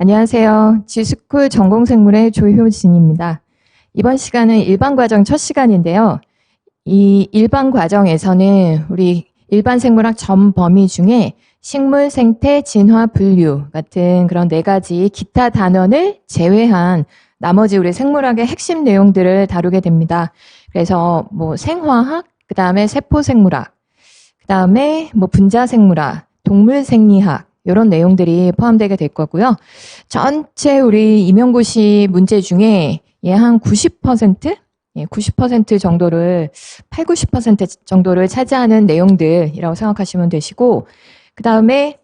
안녕하세요. 지스쿨 전공생물의 조효진입니다. 이번 시간은 일반 과정 첫 시간인데요. 이 일반 과정에서는 우리 일반 생물학 전 범위 중에 식물, 생태, 진화, 분류 같은 그런 4가지 기타 단원을 제외한 나머지 우리 생물학의 핵심 내용들을 다루게 됩니다. 그래서 뭐 생화학, 그 다음에 세포생물학, 그 다음에 뭐 분자생물학, 동물생리학, 이런 내용들이 포함되게 될 거고요. 전체 우리 임용고시 문제 중에 한 90%? 90% 정도를, 8, 90% 정도를 차지하는 내용들이라고 생각하시면 되시고, 그 다음에,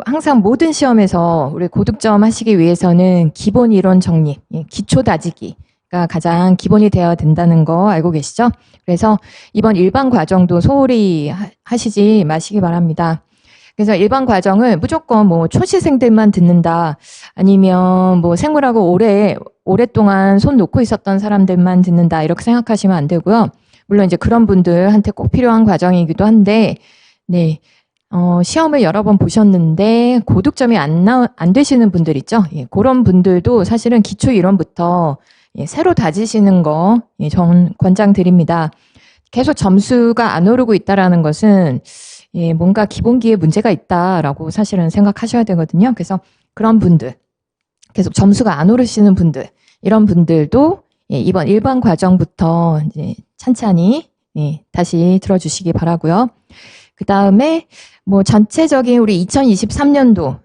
항상 모든 시험에서 우리 고득점 하시기 위해서는 기본 이론 정리, 기초 다지기가 가장 기본이 되어야 된다는 거 알고 계시죠? 그래서 이번 일반 과정도 소홀히 하시지 마시기 바랍니다. 그래서 일반 과정을 무조건 뭐 초시생들만 듣는다, 아니면 뭐 생물하고 오랫동안 손 놓고 있었던 사람들만 듣는다, 이렇게 생각하시면 안 되고요. 물론 이제 그런 분들한테 꼭 필요한 과정이기도 한데, 네. 시험을 여러 번 보셨는데 고득점이 안 되시는 분들 있죠? 그런 분들도 사실은 기초 이론부터 새로 다지시는 거, 전 권장드립니다. 계속 점수가 안 오르고 있다라는 것은 뭔가 기본기에 문제가 있다라고 사실은 생각하셔야 되거든요. 그래서 그런 분들, 계속 점수가 안 오르시는 분들, 이런 분들도 이번 일반 과정부터 이제 찬찬히 다시 들어주시기 바라고요. 그 다음에 뭐 전체적인 우리 2023년도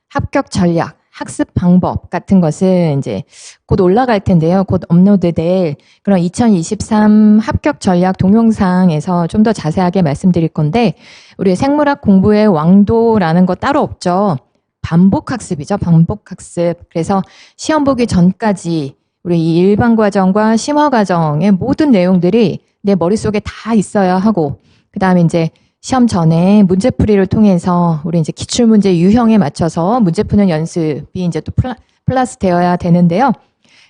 합격 전략, 학습 방법 같은 것은 이제 곧 올라갈 텐데요. 곧 업로드될 그런 2023 합격 전략 동영상에서 좀 더 자세하게 말씀드릴 건데, 우리 생물학 공부의 왕도라는 거 따로 없죠. 반복학습이죠. 반복학습. 그래서 시험 보기 전까지 우리 이 일반 과정과 심화 과정의 모든 내용들이 내 머릿속에 다 있어야 하고, 그 다음에 이제 시험 전에 문제풀이를 통해서 우리 이제 기출문제 유형에 맞춰서 문제 푸는 연습이 이제 또 플러스 되어야 되는데요.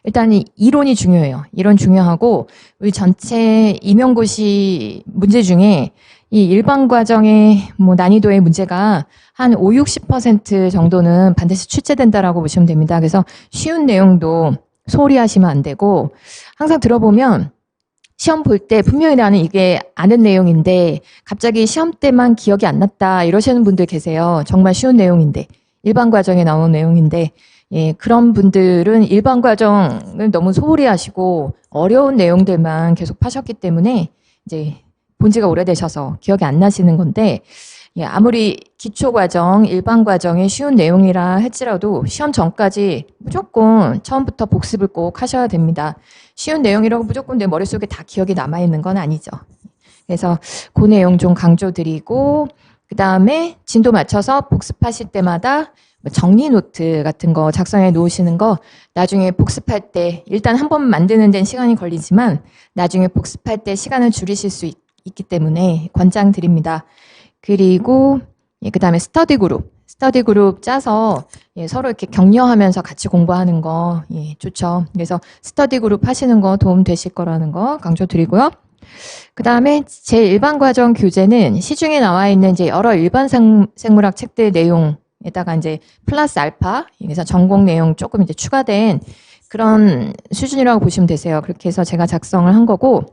일단 이론이 중요해요. 이론 중요하고, 우리 전체 임용고시 문제 중에 이 일반 과정의 뭐 난이도의 문제가 한 5, 60% 정도는 반드시 출제된다라고 보시면 됩니다. 그래서 쉬운 내용도 소홀히 하시면 안 되고, 항상 들어보면 시험 볼 때 분명히 나는 이게 아는 내용인데 갑자기 시험 때만 기억이 안 났다, 이러시는 분들 계세요. 정말 쉬운 내용인데, 일반 과정에 나오는 내용인데, 그런 분들은 일반 과정을 너무 소홀히 하시고 어려운 내용들만 계속 파셨기 때문에 이제 본 지가 오래되셔서 기억이 안 나시는 건데, 아무리 기초 과정, 일반 과정이 쉬운 내용이라 할지라도 시험 전까지 무조건 처음부터 복습을 꼭 하셔야 됩니다. 쉬운 내용이라고 무조건 내 머릿속에 다 기억이 남아있는 건 아니죠. 그래서 그 내용 좀 강조드리고, 그 다음에 진도 맞춰서 복습하실 때마다 정리 노트 같은 거 작성해 놓으시는 거, 나중에 복습할 때 일단 한 번 만드는 데는 시간이 걸리지만 나중에 복습할 때 시간을 줄이실 수 있기 때문에 권장드립니다. 그리고 그 다음에 스터디 그룹 짜서 서로 이렇게 격려하면서 같이 공부하는 거 좋죠. 그래서 스터디 그룹 하시는 거 도움 되실 거라는 거 강조드리고요. 그 다음에 제 일반 과정 교재는 시중에 나와 있는 이제 여러 일반 생물학 책들 내용에다가 이제 플러스 알파, 그래서 전공 내용 조금 이제 추가된 그런 수준이라고 보시면 되세요. 그렇게 해서 제가 작성을 한 거고,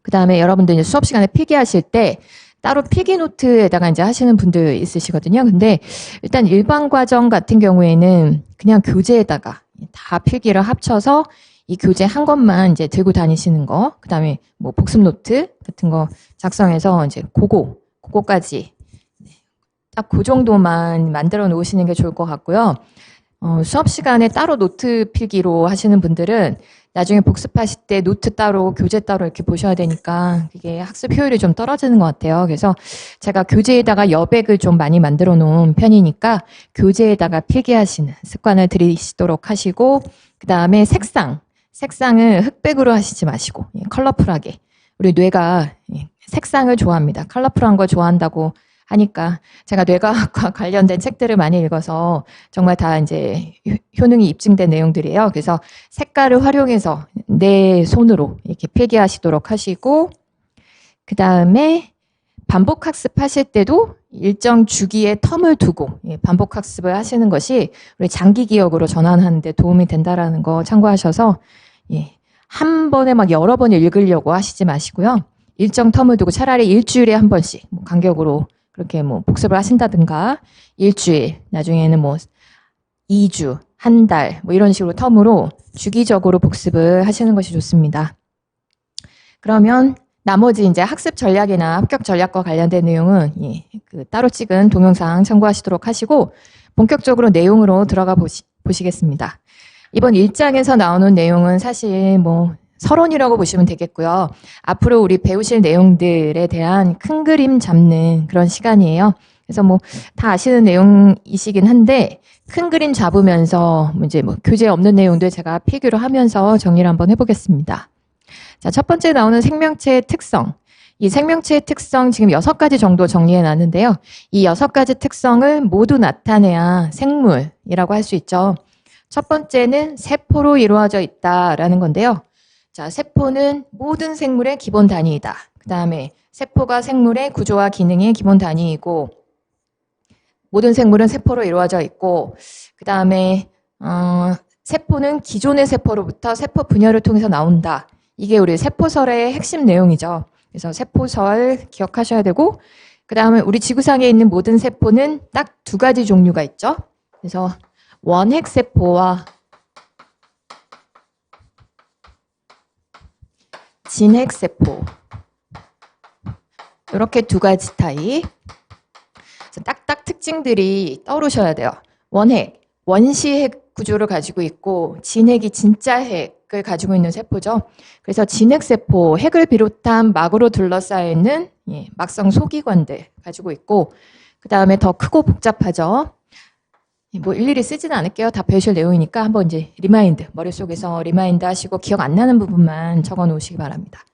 그 다음에 여러분들 이제 수업 시간에 필기하실 때 따로 필기 노트에다가 이제 하시는 분들 있으시거든요. 근데 일단 일반 과정 같은 경우에는 그냥 교재에다가 다 필기를 합쳐서 이 교재 한 권만 이제 들고 다니시는 거, 그 다음에 뭐 복습 노트 같은 거 작성해서 이제 그거까지 딱 그 정도만 만들어 놓으시는 게 좋을 것 같고요. 수업 시간에 따로 노트 필기로 하시는 분들은 나중에 복습하실 때 노트 따로, 교재 따로 이렇게 보셔야 되니까 그게 학습 효율이 좀 떨어지는 것 같아요. 그래서 제가 교재에다가 여백을 좀 많이 만들어 놓은 편이니까 교재에다가 필기하시는 습관을 들이시도록 하시고, 그 다음에 색상을 흑백으로 하시지 마시고 컬러풀하게. 우리 뇌가 색상을 좋아합니다. 컬러풀한 걸 좋아한다고 하니까 제가 뇌과학과 관련된 책들을 많이 읽어서 정말 다 이제 효능이 입증된 내용들이에요. 그래서 색깔을 활용해서 내 손으로 이렇게 필기하시도록 하시고, 그 다음에 반복 학습하실 때도 일정 주기의 텀을 두고 반복 학습을 하시는 것이 우리 장기 기억으로 전환하는 데 도움이 된다라는 거 참고하셔서 한 번에 막 여러 번 읽으려고 하시지 마시고요. 일정 텀을 두고 차라리 일주일에 한 번씩 간격으로 그렇게 복습을 하신다든가 일주일, 나중에는 2주, 한 달 이런 식으로 텀으로 주기적으로 복습을 하시는 것이 좋습니다. 그러면 나머지 이제 학습 전략이나 합격 전략과 관련된 내용은 따로 찍은 동영상 참고하시도록 하시고 본격적으로 내용으로 들어가 보시겠습니다. 이번 1장에서 나오는 내용은 사실 서론이라고 보시면 되겠고요. 앞으로 우리 배우실 내용들에 대한 큰 그림 잡는 그런 시간이에요. 그래서 다 아시는 내용이시긴 한데 큰 그림 잡으면서 이제 교재에 없는 내용들 제가 필기로 하면서 정리를 한번 해보겠습니다. 자, 첫 번째 나오는 생명체의 특성. 이 생명체의 특성 지금 6가지 정도 정리해 놨는데요. 이 6가지 특성을 모두 나타내야 생물이라고 할 수 있죠. 첫 번째는 세포로 이루어져 있다라는 건데요. 자, 세포는 모든 생물의 기본 단위이다. 그 다음에 세포가 생물의 구조와 기능의 기본 단위이고 모든 생물은 세포로 이루어져 있고 그 다음에 세포는 기존의 세포로부터 세포 분열을 통해서 나온다. 이게 우리 세포설의 핵심 내용이죠. 그래서 세포설 기억하셔야 되고 그 다음에 우리 지구상에 있는 모든 세포는 딱 2가지 종류가 있죠. 그래서 원핵세포와 진핵세포 이렇게 2가지 타입. 딱딱 특징들이 떠오르셔야 돼요. 원핵, 원시핵 구조를 가지고 있고 진핵이 진짜 핵을 가지고 있는 세포죠. 그래서 진핵세포, 핵을 비롯한 막으로 둘러싸여 있는 막성 소기관들 가지고 있고 그 다음에 더 크고 복잡하죠. 일일이 쓰지는 않을게요. 다 배우실 내용이니까 한번 이제 리마인드, 머릿속에서 리마인드 하시고 기억 안 나는 부분만 적어 놓으시기 바랍니다.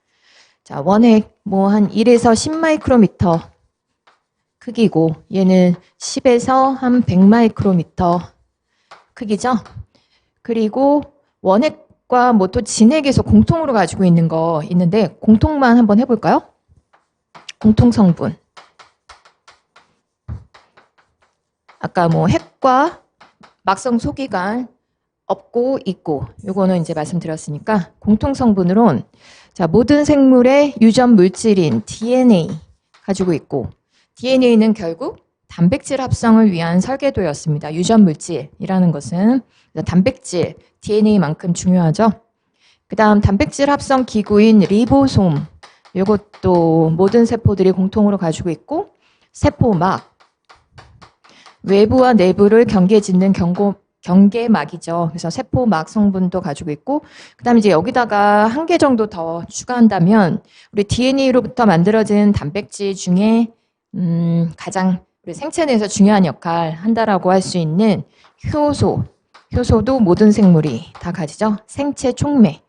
자, 원핵 한 1에서 10마이크로미터 크기고 얘는 10에서 한 100마이크로미터 크기죠. 그리고 원핵과 또 진핵에서 공통으로 가지고 있는 거 있는데 공통만 한번 해볼까요? 공통 성분. 아까 핵과 막성 소기관 없고 있고 요거는 이제 말씀드렸으니까 공통 성분으론 자, 모든 생물의 유전 물질인 DNA 가지고 있고 DNA는 결국 단백질 합성을 위한 설계도였습니다. 유전 물질이라는 것은 단백질, DNA만큼 중요하죠. 그 다음 단백질 합성 기구인 리보솜 이것도 모든 세포들이 공통으로 가지고 있고 세포막 외부와 내부를 경계짓는 경계막이죠. 그래서 세포막 성분도 가지고 있고 그 다음에 이제 여기다가 한 개 정도 더 추가한다면 우리 DNA로부터 만들어진 단백질 중에 가장 우리 생체 내에서 중요한 역할 한다라고 할 수 있는 효소도 모든 생물이 다 가지죠. 생체 촉매,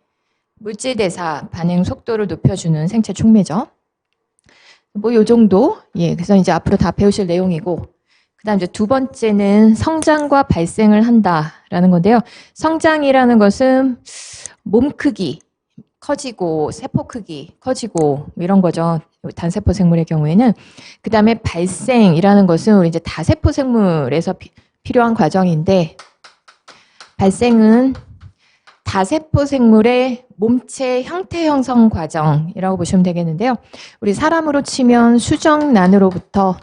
물질 대사 반응 속도를 높여주는 생체 촉매죠. 요 정도. 그래서 이제 앞으로 다 배우실 내용이고 그 다음 이제 2번째는 성장과 발생을 한다라는 건데요. 성장이라는 것은 몸 크기 커지고 세포 크기 커지고 이런 거죠. 단세포 생물의 경우에는. 그 다음에 발생이라는 것은 우리 이제 다세포 생물에서 필요한 과정인데 발생은 다세포 생물의 몸체 형태 형성 과정이라고 보시면 되겠는데요. 우리 사람으로 치면 수정란으로부터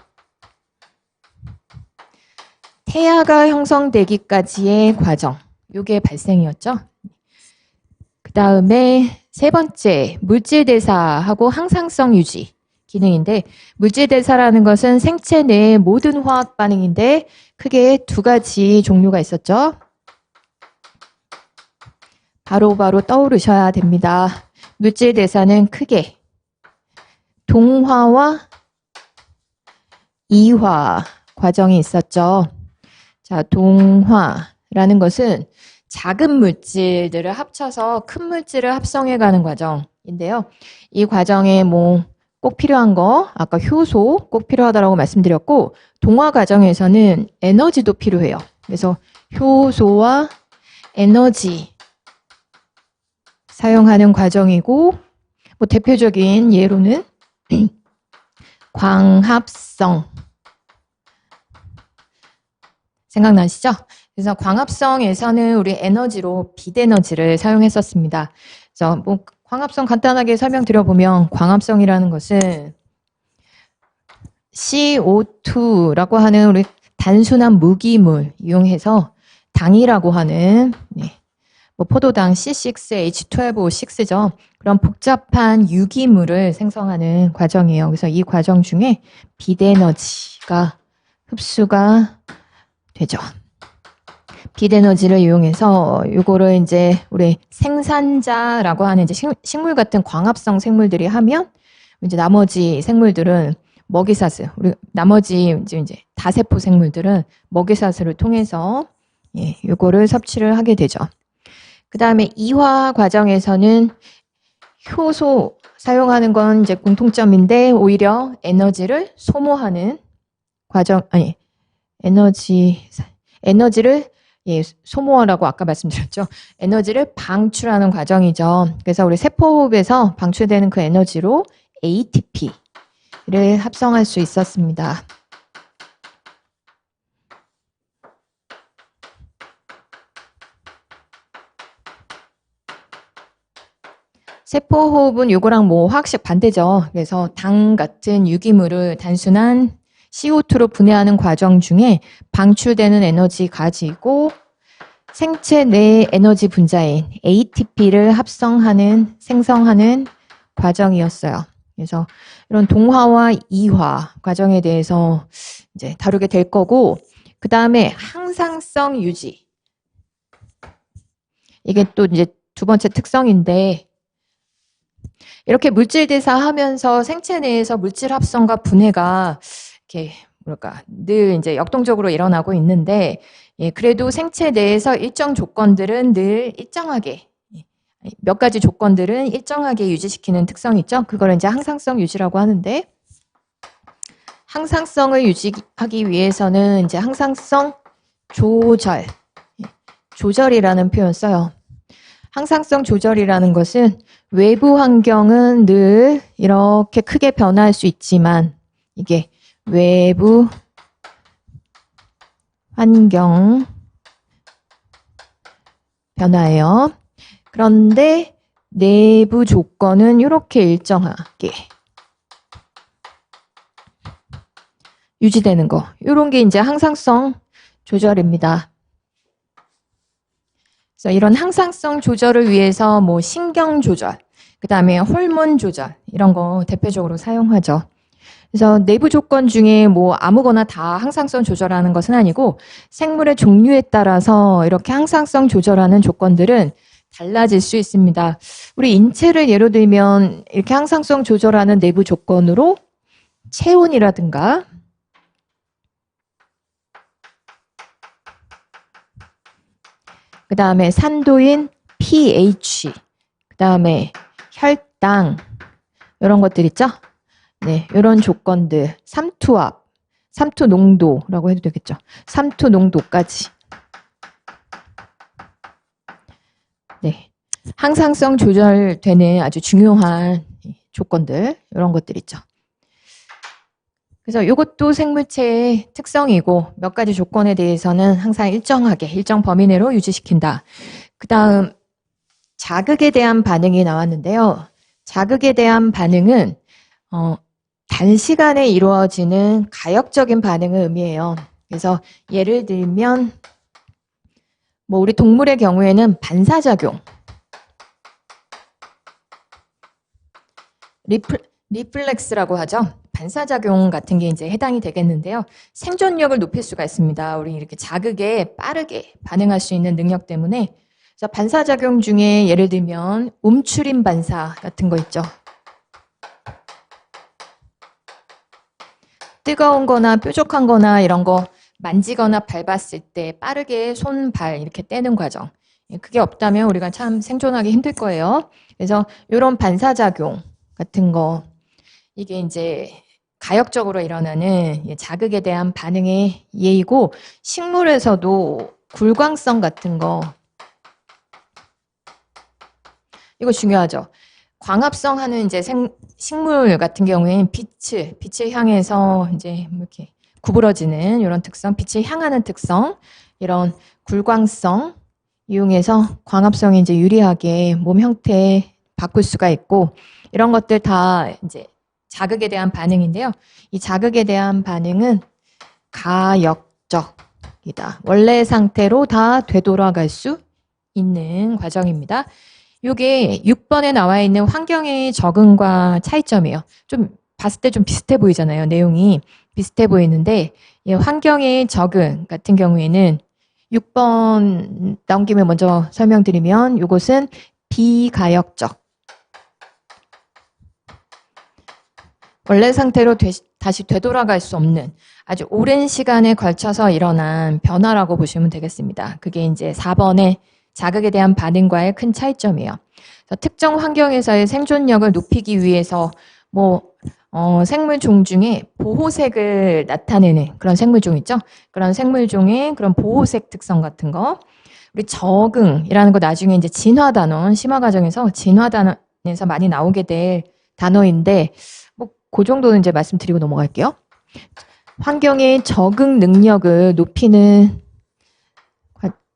태아가 형성되기까지의 과정, 이게 발생이었죠. 그 다음에 3번째, 물질대사하고 항상성 유지 기능인데 물질대사라는 것은 생체 내의 모든 화학 반응인데 크게 2가지 종류가 있었죠. 바로바로 떠오르셔야 됩니다. 물질대사는 크게 동화와 이화 과정이 있었죠. 자, 동화라는 것은 작은 물질들을 합쳐서 큰 물질을 합성해가는 과정인데요. 이 과정에 꼭 필요한 거, 아까 효소 꼭 필요하다고 말씀드렸고, 동화 과정에서는 에너지도 필요해요. 그래서 효소와 에너지 사용하는 과정이고, 대표적인 예로는 광합성. 생각나시죠? 그래서 광합성에서는 우리 에너지로 빛에너지를 사용했었습니다. 그래서 뭐 광합성 간단하게 설명드려보면 광합성이라는 것은 CO2라고 하는 우리 단순한 무기물 이용해서 당이라고 하는 뭐 포도당 C6H12O6죠. 그런 복잡한 유기물을 생성하는 과정이에요. 그래서 이 과정 중에 빛에너지가 흡수가 되죠. 빛에너지를 이용해서 요거를 이제 우리 생산자라고 하는 이제 식물 같은 광합성 생물들이 하면 이제 나머지 생물들은 먹이사슬, 우리 나머지 이제 다세포 생물들은 먹이사슬을 통해서 요거를 섭취를 하게 되죠. 그 다음에 이화 과정에서는 효소 사용하는 건 이제 공통점인데 오히려 에너지를 소모하는 과정, 에너지를 소모하라고 아까 말씀드렸죠. 에너지를 방출하는 과정이죠. 그래서 우리 세포호흡에서 방출되는 그 에너지로 ATP를 합성할 수 있었습니다. 세포호흡은 요거랑 뭐 화학식 반대죠. 그래서 당 같은 유기물을 단순한 CO2로 분해하는 과정 중에 방출되는 에너지 가지고 생체 내 에너지 분자인 ATP를 생성하는 과정이었어요. 그래서 이런 동화와 이화 과정에 대해서 이제 다루게 될 거고, 그 다음에 항상성 유지. 이게 또 이제 두 번째 특성인데, 이렇게 물질 대사하면서 생체 내에서 물질 합성과 분해가 이렇게 늘 이제 역동적으로 일어나고 있는데, 그래도 생체 내에서 일정 조건들은 늘 일정하게, 몇 가지 조건들은 일정하게 유지시키는 특성이 있죠. 그걸 이제 항상성 유지라고 하는데, 항상성을 유지하기 위해서는 이제 항상성 조절이라는 표현 써요. 항상성 조절이라는 것은 외부 환경은 늘 이렇게 크게 변화할 수 있지만 이게 외부 환경 변화예요. 그런데 내부 조건은 이렇게 일정하게 유지되는 거. 이런 게 이제 항상성 조절입니다. 그래서 이런 항상성 조절을 위해서 뭐 신경 조절, 그 다음에 호르몬 조절 이런 거 대표적으로 사용하죠. 그래서 내부 조건 중에 뭐 아무거나 다 항상성 조절하는 것은 아니고 생물의 종류에 따라서 이렇게 항상성 조절하는 조건들은 달라질 수 있습니다. 우리 인체를 예로 들면 이렇게 항상성 조절하는 내부 조건으로 체온이라든가 그 다음에 산도인 pH, 그 다음에 혈당 이런 것들 있죠? 네, 이런 조건들, 삼투압, 삼투 농도라고 해도 되겠죠? 삼투 농도까지. 네, 항상성 조절되는 아주 중요한 조건들 이런 것들 있죠. 그래서 이것도 생물체의 특성이고 몇 가지 조건에 대해서는 항상 일정하게 일정 범위 내로 유지시킨다. 그 다음 자극에 대한 반응이 나왔는데요. 자극에 대한 반응은 단시간에 이루어지는 가역적인 반응을 의미해요. 그래서 예를 들면 뭐 우리 동물의 경우에는 반사작용, 리플렉스라고 하죠. 반사작용 같은 게 이제 해당이 되겠는데요. 생존력을 높일 수가 있습니다. 우리 이렇게 자극에 빠르게 반응할 수 있는 능력 때문에. 그래서 반사작용 중에 예를 들면 움츠림 반사 같은 거 있죠. 뜨거운 거나 뾰족한 거나 이런 거 만지거나 밟았을 때 빠르게 손, 발 이렇게 떼는 과정. 그게 없다면 우리가 참 생존하기 힘들 거예요. 그래서 이런 반사작용 같은 거, 이게 이제 가역적으로 일어나는 자극에 대한 반응의 예이고, 식물에서도 굴광성 같은 거, 이거 중요하죠. 광합성 하는 이제 식물 같은 경우에는 빛을 향해서 이제 이렇게 구부러지는 이런 특성, 빛을 향하는 특성, 이런 굴광성 이용해서 광합성이 이제 유리하게 몸 형태 바꿀 수가 있고, 이런 것들 다 이제 자극에 대한 반응인데요. 이 자극에 대한 반응은 가역적이다. 원래 상태로 다 되돌아갈 수 있는 과정입니다. 이게 6번에 나와 있는 환경의 적응과 차이점이에요. 좀 봤을 때 좀 비슷해 보이잖아요. 내용이 비슷해 보이는데, 이 환경의 적응 같은 경우에는 6번 나온 김에 먼저 설명드리면, 이것은 비가역적. 원래 상태로 다시 되돌아갈 수 없는 아주 오랜 시간에 걸쳐서 일어난 변화라고 보시면 되겠습니다. 그게 이제 4번의 자극에 대한 반응과의 큰 차이점이에요. 특정 환경에서의 생존력을 높이기 위해서 생물종 중에 보호색을 나타내는 그런 생물종 있죠? 그런 생물종의 그런 보호색 특성 같은 거. 우리 적응이라는 거 나중에 이제 진화 단원, 심화 과정에서 진화 단원에서 많이 나오게 될 단어인데, 그 정도는 이제 말씀드리고 넘어갈게요. 환경의 적응 능력을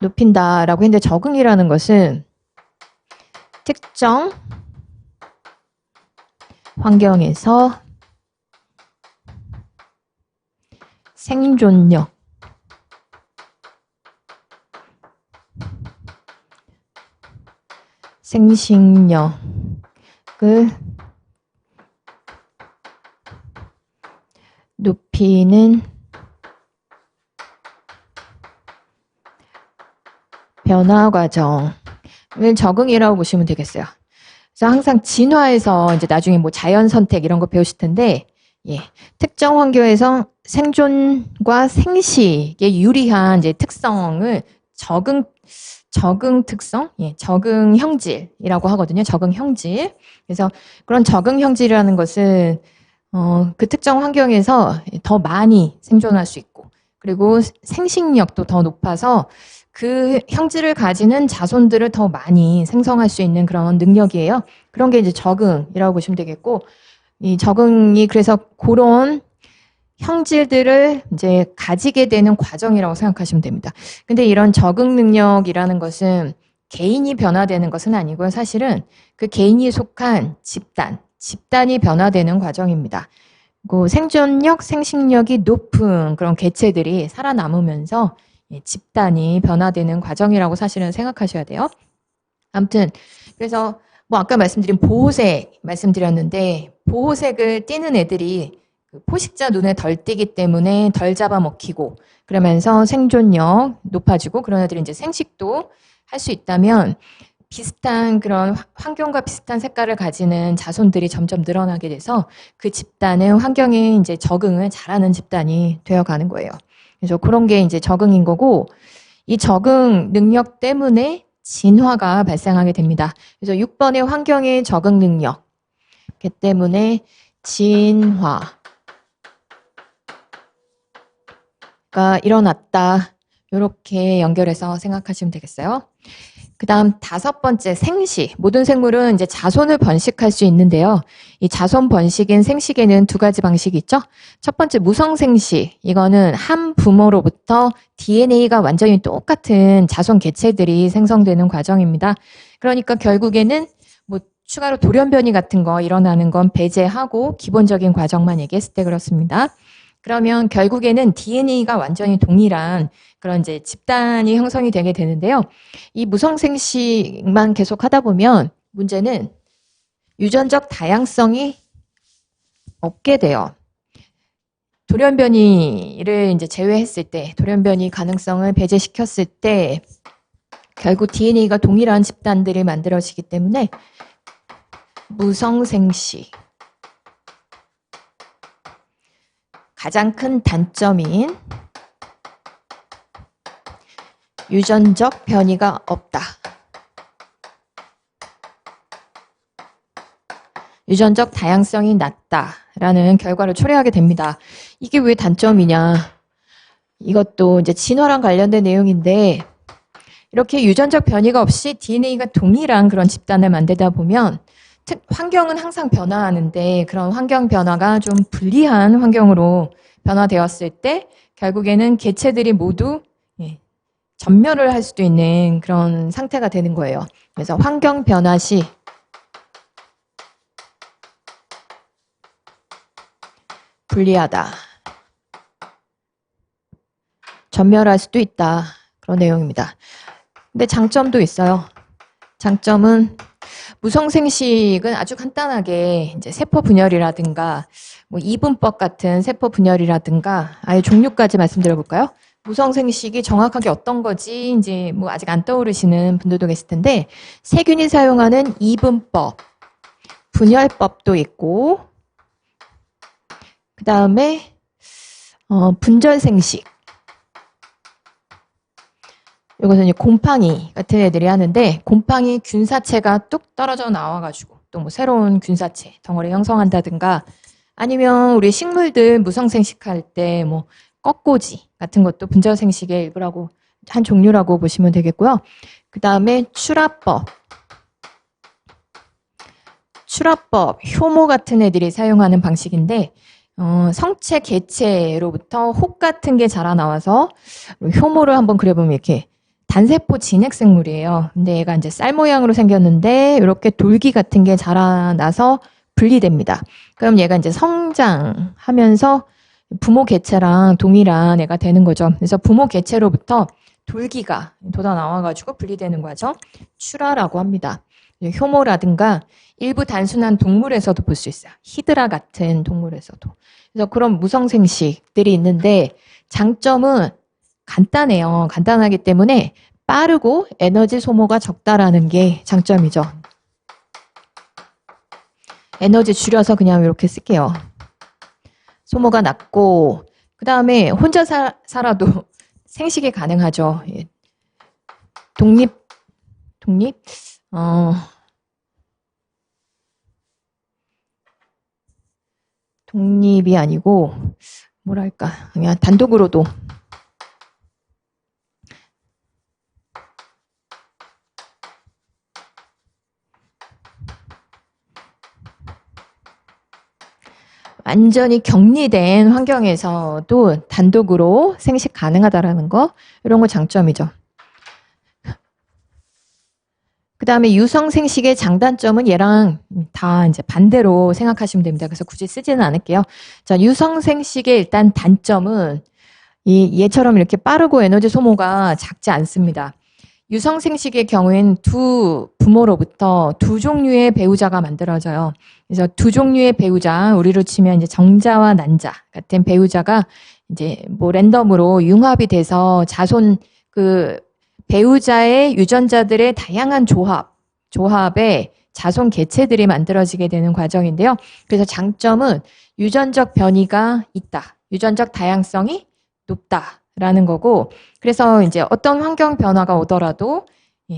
높인다라고 했는데, 적응이라는 것은 특정 환경에서 생존력, 생식력을 높이는 변화 과정을 적응이라고 보시면 되겠어요. 그래서 항상 진화에서 이제 나중에 뭐 자연 선택 이런 거 배우실 텐데, 특정 환경에서 생존과 생식에 유리한 이제 특성을 적응 특성, 적응 형질이라고 하거든요. 적응 형질. 그래서 그런 적응 형질이라는 것은 그 특정 환경에서 더 많이 생존할 수 있고, 그리고 생식력도 더 높아서 그 형질을 가지는 자손들을 더 많이 생성할 수 있는 그런 능력이에요. 그런 게 이제 적응이라고 보시면 되겠고, 이 적응이 그래서 그런 형질들을 이제 가지게 되는 과정이라고 생각하시면 됩니다. 근데 이런 적응 능력이라는 것은 개인이 변화되는 것은 아니고요. 사실은 그 개인이 속한 집단이 변화되는 과정입니다. 그 생존력, 생식력이 높은 그런 개체들이 살아남으면서 집단이 변화되는 과정이라고 사실은 생각하셔야 돼요. 아무튼 그래서 아까 말씀드린 보호색 말씀드렸는데, 보호색을 띠는 애들이 포식자 눈에 덜 띄기 때문에 덜 잡아먹히고, 그러면서 생존력 높아지고, 그런 애들이 이제 생식도 할 수 있다면 비슷한 그런 환경과 비슷한 색깔을 가지는 자손들이 점점 늘어나게 돼서 그 집단은 환경에 이제 적응을 잘하는 집단이 되어가는 거예요. 그래서 그런 게 이제 적응인 거고, 이 적응 능력 때문에 진화가 발생하게 됩니다. 그래서 6번의 환경의 적응 능력, 그 때문에 진화가 일어났다. 이렇게 연결해서 생각하시면 되겠어요. 그 다음 5번째 생식. 모든 생물은 이제 자손을 번식할 수 있는데요. 이 자손 번식인 생식에는 2가지 방식이 있죠. 첫 번째 무성생식. 이거는 한 부모로부터 DNA가 완전히 똑같은 자손 개체들이 생성되는 과정입니다. 그러니까 결국에는 추가로 돌연변이 같은 거 일어나는 건 배제하고 기본적인 과정만 얘기했을 때 그렇습니다. 그러면 결국에는 DNA가 완전히 동일한 그런 이제 집단이 형성이 되게 되는데요. 이 무성생식만 계속 하다 보면 문제는 유전적 다양성이 없게 돼요. 돌연변이를 이제 제외했을 때, 돌연변이 가능성을 배제시켰을 때 결국 DNA가 동일한 집단들이 만들어지기 때문에 무성생식. 가장 큰 단점인 유전적 변이가 없다. 유전적 다양성이 낮다라는 결과를 초래하게 됩니다. 이게 왜 단점이냐? 이것도 이제 진화랑 관련된 내용인데, 이렇게 유전적 변이가 없이 DNA가 동일한 그런 집단을 만들다 보면 환경은 항상 변화하는데 그런 환경 변화가 좀 불리한 환경으로 변화되었을 때 결국에는 개체들이 모두 전멸을 할 수도 있는 그런 상태가 되는 거예요. 그래서 환경 변화 시 불리하다. 전멸할 수도 있다. 그런 내용입니다. 근데 장점도 있어요. 장점은 무성생식은 아주 간단하게 이제 세포 분열이라든가 뭐 이분법 같은 세포 분열이라든가 아예 종류까지 말씀드려 볼까요? 무성생식이 정확하게 어떤 거지 이제 뭐 아직 안 떠오르시는 분들도 계실 텐데 세균이 사용하는 이분법, 분열법도 있고 그 다음에 분절생식 이것은 이제 곰팡이 같은 애들이 하는데 곰팡이 균사체가 뚝 떨어져 나와가지고 또 뭐 새로운 균사체 덩어리 형성한다든가 아니면 우리 식물들 무성생식할 때 뭐 꺾꽂이 같은 것도 분절생식의 일부라고 한 종류라고 보시면 되겠고요. 그 다음에 출하법, 효모 같은 애들이 사용하는 방식인데 성체 개체로부터 혹 같은 게 자라나와서 효모를 한번 그려보면 이렇게 단세포 진핵생물이에요. 근데 얘가 이제 쌀 모양으로 생겼는데 이렇게 돌기 같은 게 자라나서 분리됩니다. 그럼 얘가 이제 성장하면서 부모 개체랑 동일한 애가 되는 거죠. 그래서 부모 개체로부터 돌기가 돋아 나와가지고 분리되는 과정 출하라고 합니다. 효모라든가 일부 단순한 동물에서도 볼 수 있어요. 히드라 같은 동물에서도. 그래서 그런 무성생식들이 있는데 장점은 간단해요. 간단하기 때문에 빠르고 에너지 소모가 적다라는 게 장점이죠. 에너지 줄여서 그냥 이렇게 쓸게요. 소모가 낮고 그 다음에 혼자 살아도 생식이 가능하죠. 독립이 아니고 뭐랄까 그냥 단독으로도 완전히 격리된 환경에서도 단독으로 생식 가능하다라는 거 이런 거 장점이죠. 그 다음에 유성생식의 장단점은 얘랑 다 이제 반대로 생각하시면 됩니다. 그래서 굳이 쓰지는 않을게요. 자, 유성생식의 일단 단점은 얘처럼 이렇게 빠르고 에너지 소모가 작지 않습니다. 유성생식의 경우에는 두 부모로부터 두 종류의 배우자가 만들어져요. 그래서 두 종류의 배우자, 우리로 치면 이제 정자와 난자 같은 배우자가 이제 뭐 랜덤으로 융합이 돼서 자손 그 배우자의 유전자들의 다양한 조합의 자손 개체들이 만들어지게 되는 과정인데요. 그래서 장점은 유전적 변이가 있다. 유전적 다양성이 높다라는 거고 그래서 이제 어떤 환경 변화가 오더라도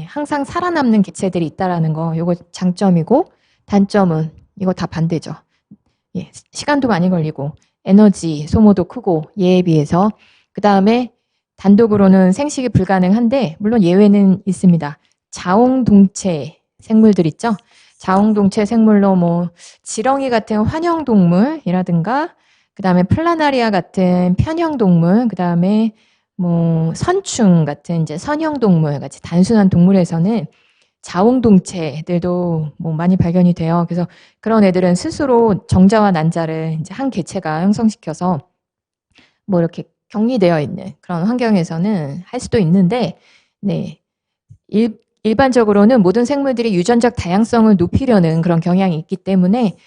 항상 살아남는 개체들이 있다라는 거 요거 장점이고 단점은 이거 다 반대죠. 시간도 많이 걸리고 에너지 소모도 크고 얘에 비해서 그 다음에 단독으로는 생식이 불가능한데 물론 예외는 있습니다. 자웅동체 생물들 있죠. 자웅동체 생물로 뭐 지렁이 같은 환형동물이라든가 그 다음에 플라나리아 같은 편형동물 그 다음에 뭐 선충 같은 이제 선형동물 같이 단순한 동물에서는 자웅동체들도 뭐 많이 발견이 돼요. 그래서 그런 애들은 스스로 정자와 난자를 이제 한 개체가 형성시켜서 뭐 이렇게 격리되어 있는 그런 환경에서는 할 수도 있는데, 네. 일반적으로는 모든 생물들이 유전적 다양성을 높이려는 그런 경향이 있기 때문에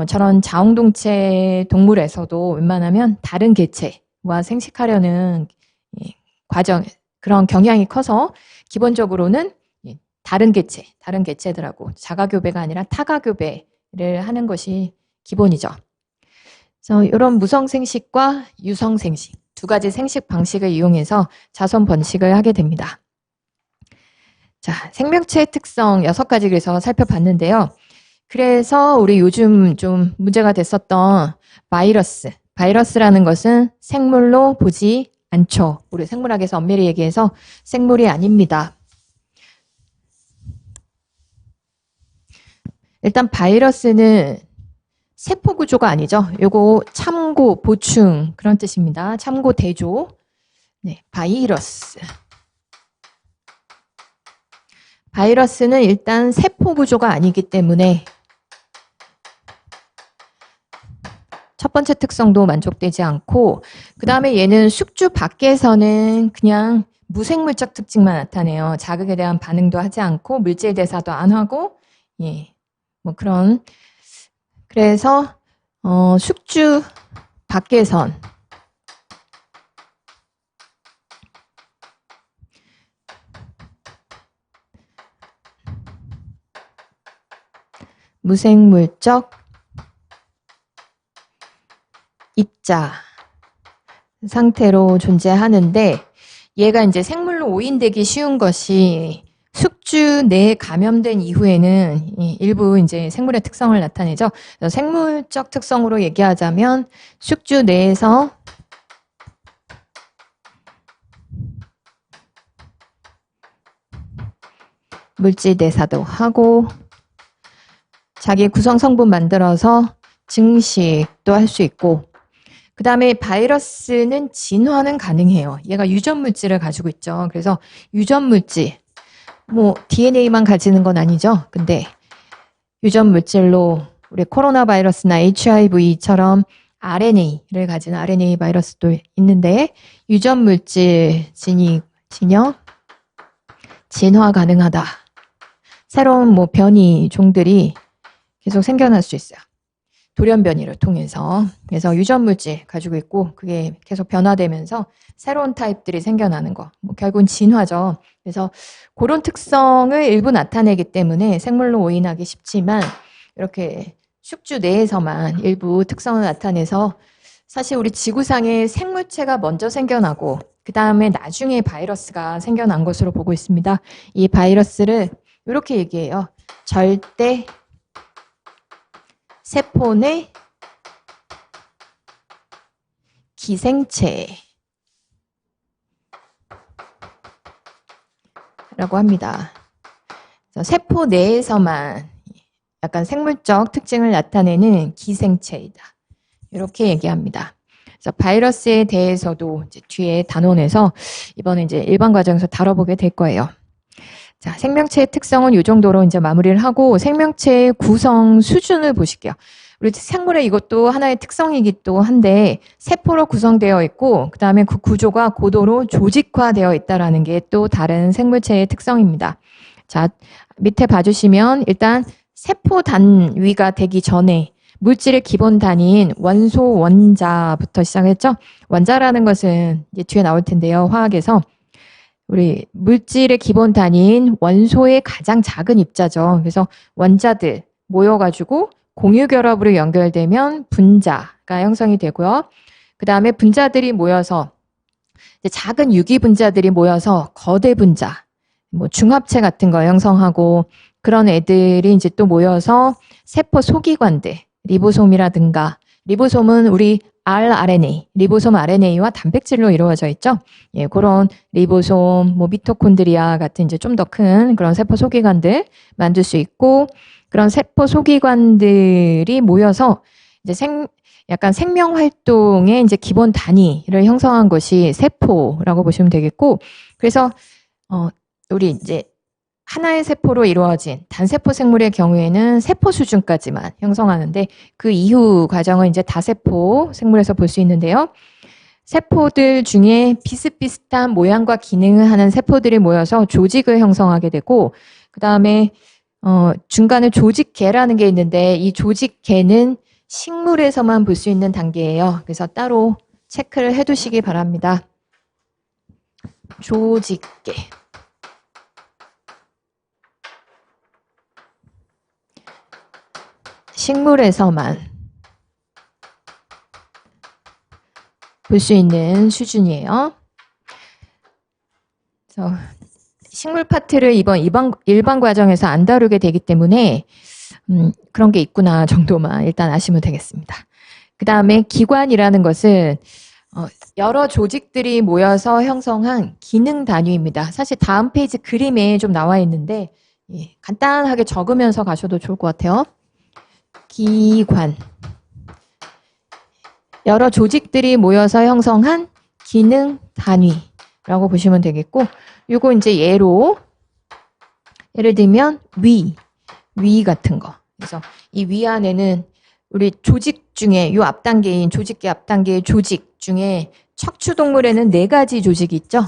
저런 자웅동체 동물에서도 웬만하면 다른 개체와 생식하려는 과정, 그런 경향이 커서 기본적으로는 다른 개체들하고 자가교배가 아니라 타가교배를 하는 것이 기본이죠. 그래서 이런 무성생식과 유성생식 두 가지 생식 방식을 이용해서 자손 번식을 하게 됩니다. 자, 생명체의 특성 6가지 그래서 살펴봤는데요. 그래서 우리 요즘 좀 문제가 됐었던 바이러스라는 것은 생물로 보지 않죠. 우리 생물학에서 엄밀히 얘기해서 생물이 아닙니다. 일단 바이러스는 세포 구조가 아니죠. 요거 참고, 보충 그런 뜻입니다. 참고, 대조. 네, 바이러스. 바이러스는 일단 세포 구조가 아니기 때문에 첫 번째 특성도 만족되지 않고, 그 다음에 얘는 숙주 밖에서는 그냥 무생물적 특징만 나타내요. 자극에 대한 반응도 하지 않고 물질 대사도 안 하고, 예, 뭐 그런. 그래서 숙주 밖에선 무생물적 입자 상태로 존재하는데, 얘가 이제 생물로 오인되기 쉬운 것이 숙주 내에 감염된 이후에는 일부 이제 생물의 특성을 나타내죠. 그래서 생물적 특성으로 얘기하자면 숙주 내에서 물질 대사도 하고 자기 구성 성분 만들어서 증식도 할 수 있고, 그 다음에 바이러스는 진화는 가능해요. 얘가 유전 물질을 가지고 있죠. 그래서 유전 물질, 뭐 DNA만 가지는 건 아니죠. 근데 유전 물질로 우리 코로나 바이러스나 HIV처럼 RNA를 가진 RNA 바이러스도 있는데, 유전 물질 진화 가능하다. 새로운 뭐 변이 종들이 계속 생겨날 수 있어요. 돌연 변이를 통해서. 그래서 유전 물질 가지고 있고 그게 계속 변화되면서 새로운 타입들이 생겨나는 거. 뭐 결국은 진화죠. 그래서 그런 특성을 일부 나타내기 때문에 생물로 오인하기 쉽지만, 이렇게 숙주 내에서만 일부 특성을 나타내서 사실 우리 지구상에 생물체가 먼저 생겨나고 그 다음에 나중에 바이러스가 생겨난 것으로 보고 있습니다. 이 바이러스를 이렇게 얘기해요. 절대 세포 내 기생체라고 합니다. 그래서 세포 내에서만 약간 생물적 특징을 나타내는 기생체이다. 이렇게 얘기합니다. 그래서 바이러스에 대해서도 이제 뒤에 단원에서 이번에 이제 일반 과정에서 다뤄보게 될 거예요. 자, 생명체의 특성은 이 정도로 이제 마무리를 하고 생명체의 구성 수준을 보실게요. 우리 생물의 이것도 하나의 특성이기도 한데 세포로 구성되어 있고 그 다음에 그 구조가 고도로 조직화되어 있다는 게 또 다른 생물체의 특성입니다. 자, 밑에 봐주시면 일단 세포 단위가 되기 전에 물질의 기본 단위인 원소, 원자부터 시작했죠. 원자라는 것은 이제 뒤에 나올 텐데요. 화학에서 우리 물질의 기본 단위인 원소의 가장 작은 입자죠. 그래서 원자들 모여가지고 공유결합으로 연결되면 분자가 형성이 되고요. 그 다음에 분자들이 모여서 이제 작은 유기분자들이 모여서 거대 분자, 뭐 중합체 같은 거 형성하고, 그런 애들이 이제 또 모여서 세포 소기관들, 리보솜이라든가, 리보솜은 우리 rRNA, 리보솜 RNA와 단백질로 이루어져 있죠. 예, 그런 리보솜, 뭐 미토콘드리아 같은 이제 좀 더 큰 그런 세포 소기관들 만들 수 있고, 그런 세포 소기관들이 모여서 이제 약간 생명 활동의 이제 기본 단위를 형성한 것이 세포라고 보시면 되겠고, 그래서 우리 이제 하나의 세포로 이루어진 단세포 생물의 경우에는 세포 수준까지만 형성하는데, 그 이후 과정은 이제 다세포 생물에서 볼 수 있는데요. 세포들 중에 비슷비슷한 모양과 기능을 하는 세포들이 모여서 조직을 형성하게 되고, 그 다음에 중간에 조직계라는 게 있는데, 이 조직계는 식물에서만 볼 수 있는 단계예요. 그래서 따로 체크를 해두시기 바랍니다. 조직계. 식물에서만 볼 수 있는 수준이에요. 그래서 식물 파트를 이번 일반 과정에서 안 다루게 되기 때문에 그런 게 있구나 정도만 일단 아시면 되겠습니다. 그 다음에 기관이라는 것은 여러 조직들이 모여서 형성한 기능 단위입니다. 사실 다음 페이지 그림에 좀 나와 있는데 예, 간단하게 적으면서 가셔도 좋을 것 같아요. 기관. 여러 조직들이 모여서 형성한 기능 단위라고 보시면 되겠고, 요거 이제 예를 들면 위 같은 거. 그래서 이 위 안에는 우리 조직 중에 요 앞단계인 조직계 앞단계의 조직 중에 척추동물에는 4가지 조직이 있죠.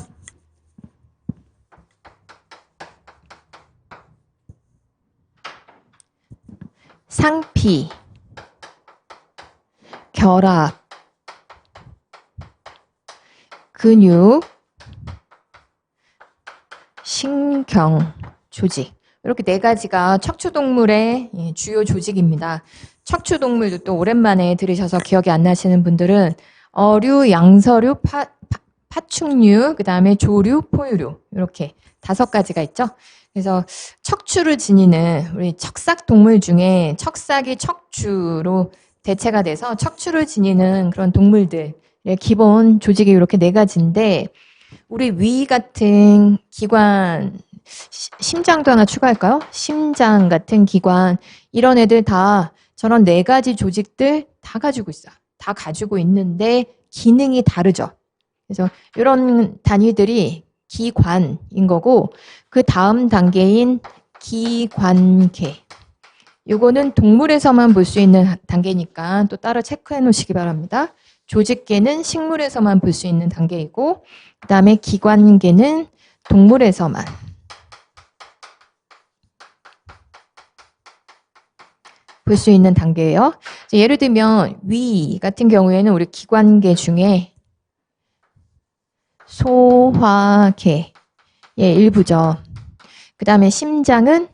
상피, 결합, 근육, 신경, 조직. 이렇게 4가지가 척추동물의 주요 조직입니다. 척추동물도 또 오랜만에 들으셔서 기억이 안 나시는 분들은 어류, 양서류, 파충류, 그 다음에 조류, 포유류 이렇게 5가지가 있죠. 그래서 척추를 지니는 우리 척삭 동물 중에 척삭이 척추로 대체가 돼서 척추를 지니는 그런 동물들의 기본 조직이 이렇게 4가지인데 우리 위 같은 기관, 심장도 하나 추가할까요? 심장 같은 기관, 이런 애들 다 저런 4가지 조직들 다 가지고 있어요. 다 가지고 있는데 기능이 다르죠. 그래서 이런 단위들이 기관인 거고 그 다음 단계인 기관계. 요거는 동물에서만 볼 수 있는 단계니까 또 따로 체크해 놓으시기 바랍니다. 조직계는 식물에서만 볼 수 있는 단계이고 그 다음에 기관계는 동물에서만 볼 수 있는 단계예요. 예를 들면 위 같은 경우에는 우리 기관계 중에 소화계의 일부죠. 그 다음에 심장은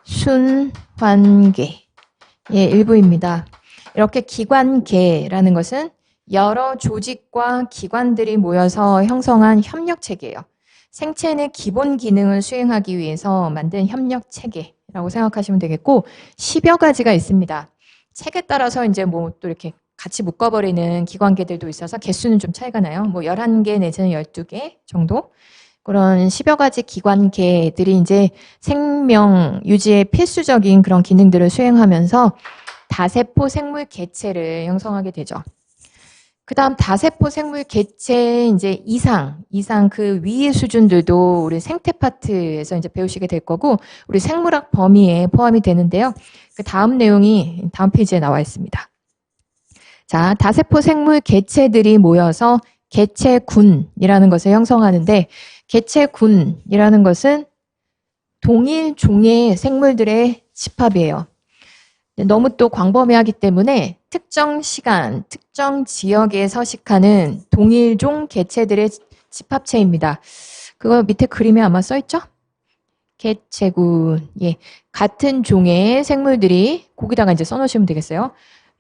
순환계의 일부입니다. 이렇게 기관계라는 것은 여러 조직과 기관들이 모여서 형성한 협력체계예요. 생체의 기본 기능을 수행하기 위해서 만든 협력체계라고 생각하시면 되겠고 10여 가지가 있습니다. 책에 따라서 이제 뭐 또 이렇게 같이 묶어버리는 기관계들도 있어서 개수는 좀 차이가 나요. 뭐 11개 내지는 12개 정도. 그런 10여 가지 기관계들이 이제 생명 유지에 필수적인 그런 기능들을 수행하면서 다세포 생물 개체를 형성하게 되죠. 그 다음 다세포 생물 개체 이제 이상 그 위의 수준들도 우리 생태 파트에서 이제 배우시게 될 거고 우리 생물학 범위에 포함이 되는데요. 그 다음 내용이 다음 페이지에 나와 있습니다. 자, 다세포 생물 개체들이 모여서 개체군이라는 것을 형성하는데 개체군이라는 것은 동일 종의 생물들의 집합이에요. 너무 또 광범위하기 때문에 특정 시간, 특정 지역에 서식하는 동일종 개체들의 집합체입니다. 그거 밑에 그림에 아마 써있죠? 개체군. 예, 같은 종의 생물들이 거기다가 이제 써놓으시면 되겠어요.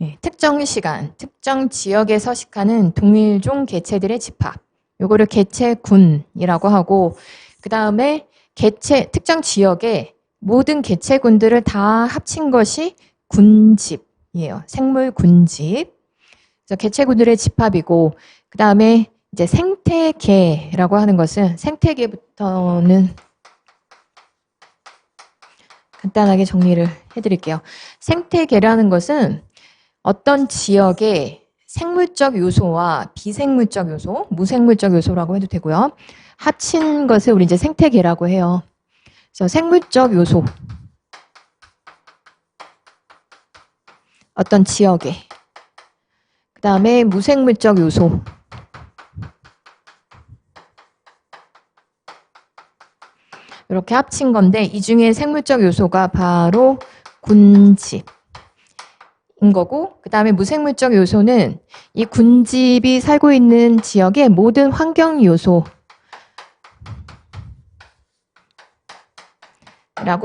예, 특정 시간, 특정 지역에 서식하는 동일종 개체들의 집합. 요거를 개체군이라고 하고 그 다음에 특정 지역에 모든 개체군들을 다 합친 것이 군집이에요. 생물 군집. 그래서 개체군들의 집합이고 그 다음에 이제 생태계라고 하는 것은 생태계부터는 간단하게 정리를 해드릴게요. 생태계라는 것은 어떤 지역의 생물적 요소와 비생물적 요소, 무생물적 요소라고 해도 되고요. 합친 것을 우리 이제 생태계라고 해요. 그래서 생물적 요소, 어떤 지역에, 그 다음에 무생물적 요소, 이렇게 합친 건데 이 중에 생물적 요소가 바로 군집. 인 거고 그 다음에 무생물적 요소는 이 군집이 살고 있는 지역의 모든 환경 요소라고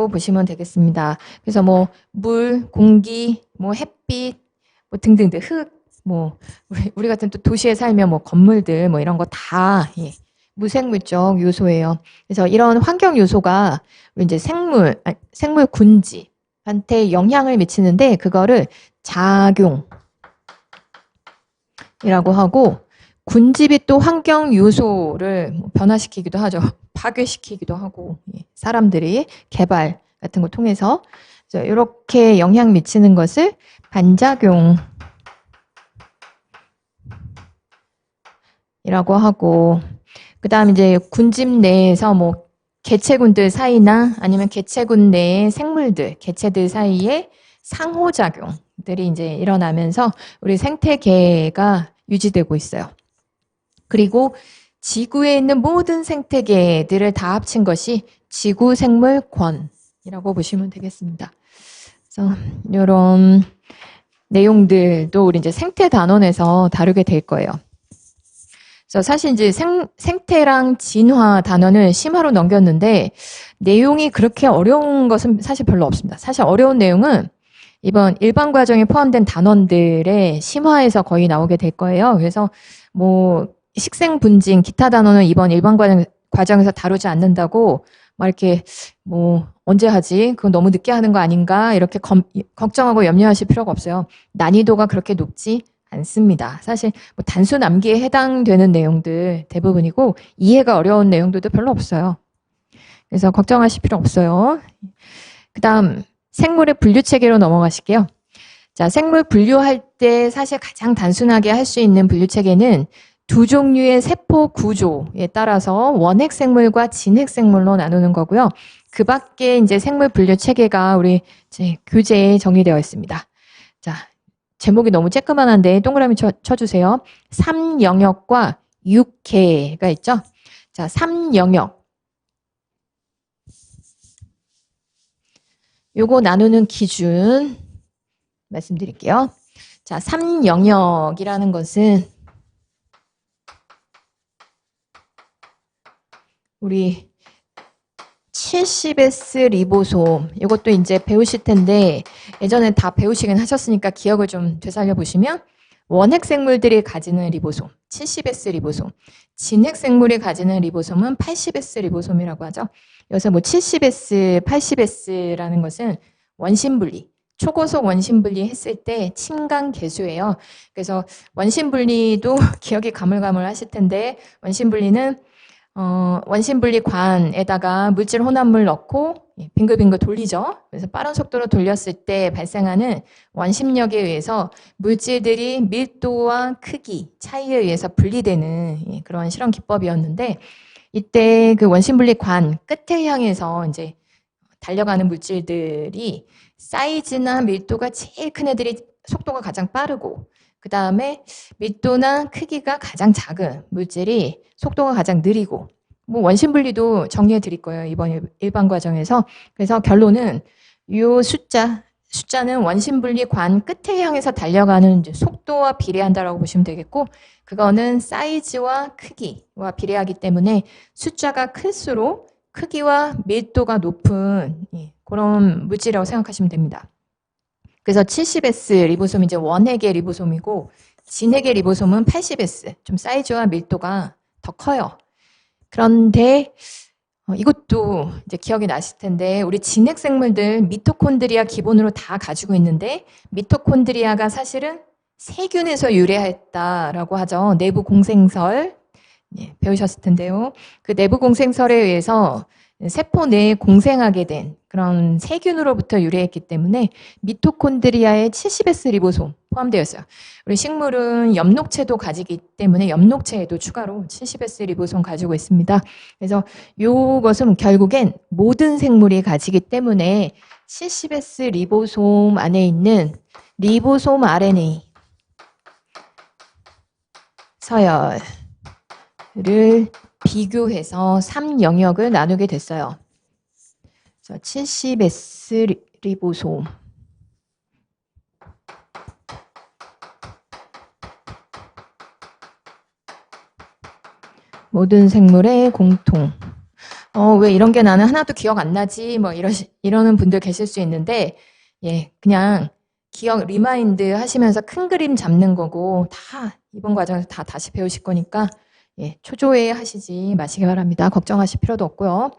보시면 되겠습니다. 그래서 뭐 물, 공기, 뭐 햇빛, 뭐 등등등 흙, 뭐 우리 같은 또 도시에 살면 뭐 건물들 뭐 이런 거 다 무생물적 요소예요. 그래서 이런 환경 요소가 이제 생물 군집한테 영향을 미치는데 그거를 작용이라고 하고 군집이 또 환경 요소를 변화시키기도 하죠. 파괴시키기도 하고, 사람들이 개발 같은 거 통해서 이렇게 영향 미치는 것을 반작용이라고 하고, 그 다음 이제 군집 내에서 뭐 개체군들 사이나 아니면 개체군 내의 생물들, 개체들 사이에 상호작용들이 이제 일어나면서 우리 생태계가 유지되고 있어요. 그리고 지구에 있는 모든 생태계들을 다 합친 것이 지구생물권이라고 보시면 되겠습니다. 그래서 이런 내용들도 우리 이제 생태 단원에서 다루게 될 거예요. 그래서 사실 이제 생태랑 진화 단원을 심화로 넘겼는데 내용이 그렇게 어려운 것은 사실 별로 없습니다. 사실 어려운 내용은 이번 일반 과정에 포함된 단원들의 심화에서 거의 나오게 될 거예요. 그래서 뭐 식생 분진 기타 단원은 이번 일반 과정에서 다루지 않는다고 막 이렇게 뭐 언제 하지? 그건 너무 늦게 하는 거 아닌가? 이렇게 걱정하고 염려하실 필요가 없어요. 난이도가 그렇게 높지 않습니다. 사실 뭐 단순 암기에 해당되는 내용들 대부분이고 이해가 어려운 내용들도 별로 없어요. 그래서 걱정하실 필요 없어요. 그 다음 생물의 분류 체계로 넘어가실게요. 자, 생물 분류할 때 사실 가장 단순하게 할 수 있는 분류 체계는 두 종류의 세포 구조에 따라서 원핵 생물과 진핵 생물로 나누는 거고요. 그 밖에 이제 생물 분류 체계가 우리 이제 교재에 정리되어 있습니다. 자, 제목이 너무 쬐끄만한데 동그라미 쳐주세요. 3영역과 6계가 있죠. 자, 3영역. 요거 나누는 기준 말씀드릴게요. 자, 3영역이라는 것은 우리 70S 리보솜 이것도 이제 배우실 텐데 예전에 다 배우시긴 하셨으니까 기억을 좀 되살려 보시면 원핵 생물들이 가지는 리보솜 70S 리보솜, 진핵 생물이 가지는 리보솜은 80S 리보솜이라고 하죠. 여기서 뭐 70S, 80S라는 것은 원심분리, 초고속 원심분리 했을 때 친강 계수예요. 그래서 원심분리도 기억이 가물가물 하실 텐데 원심분리는 원심분리관에다가 물질 혼합물 넣고 빙글빙글 돌리죠. 그래서 빠른 속도로 돌렸을 때 발생하는 원심력에 의해서 물질들이 밀도와 크기 차이에 의해서 분리되는 그런 실험 기법이었는데 이때 그 원심분리관 끝에 향해서 이제 달려가는 물질들이 사이즈나 밀도가 제일 큰 애들이 속도가 가장 빠르고 그 다음에 밀도나 크기가 가장 작은 물질이 속도가 가장 느리고 뭐 원심분리도 정리해 드릴 거예요. 이번 일반 과정에서. 그래서 결론은 이 숫자는 원심분리관 끝에 향해서 달려가는 속도와 비례한다라고 보시면 되겠고 그거는 사이즈와 크기와 비례하기 때문에 숫자가 클수록 크기와 밀도가 높은 그런 물질이라고 생각하시면 됩니다. 그래서 70S 리보솜이 이제 원핵의 리보솜이고 진핵의 리보솜은 80S, 좀 사이즈와 밀도가 더 커요. 그런데 이것도 이제 기억이 나실 텐데 우리 진핵 생물들 미토콘드리아 기본으로 다 가지고 있는데 미토콘드리아가 사실은 세균에서 유래했다라고 하죠. 내부 공생설 배우셨을 텐데요. 그 내부 공생설에 의해서 세포 내에 공생하게 된 그런 세균으로부터 유래했기 때문에 미토콘드리아에 70S 리보솜 포함되어 있어요. 우리 식물은 엽록체도 가지기 때문에 엽록체에도 추가로 70S 리보솜 가지고 있습니다. 그래서 이것은 결국엔 모든 생물이 가지기 때문에 70S 리보솜 안에 있는 리보솜 RNA 서열을 비교해서 3영역을 나누게 됐어요. 그래서 70S 리보솜 모든 생물의 공통. 왜 이런 게 나는 하나도 기억 안 나지? 뭐 이러는 분들 계실 수 있는데 그냥 기억 리마인드 하시면서 큰 그림 잡는 거고 다 이번 과정에서 다 다시 배우실 거니까 초조해 하시지 마시기 바랍니다. 걱정하실 필요도 없고요.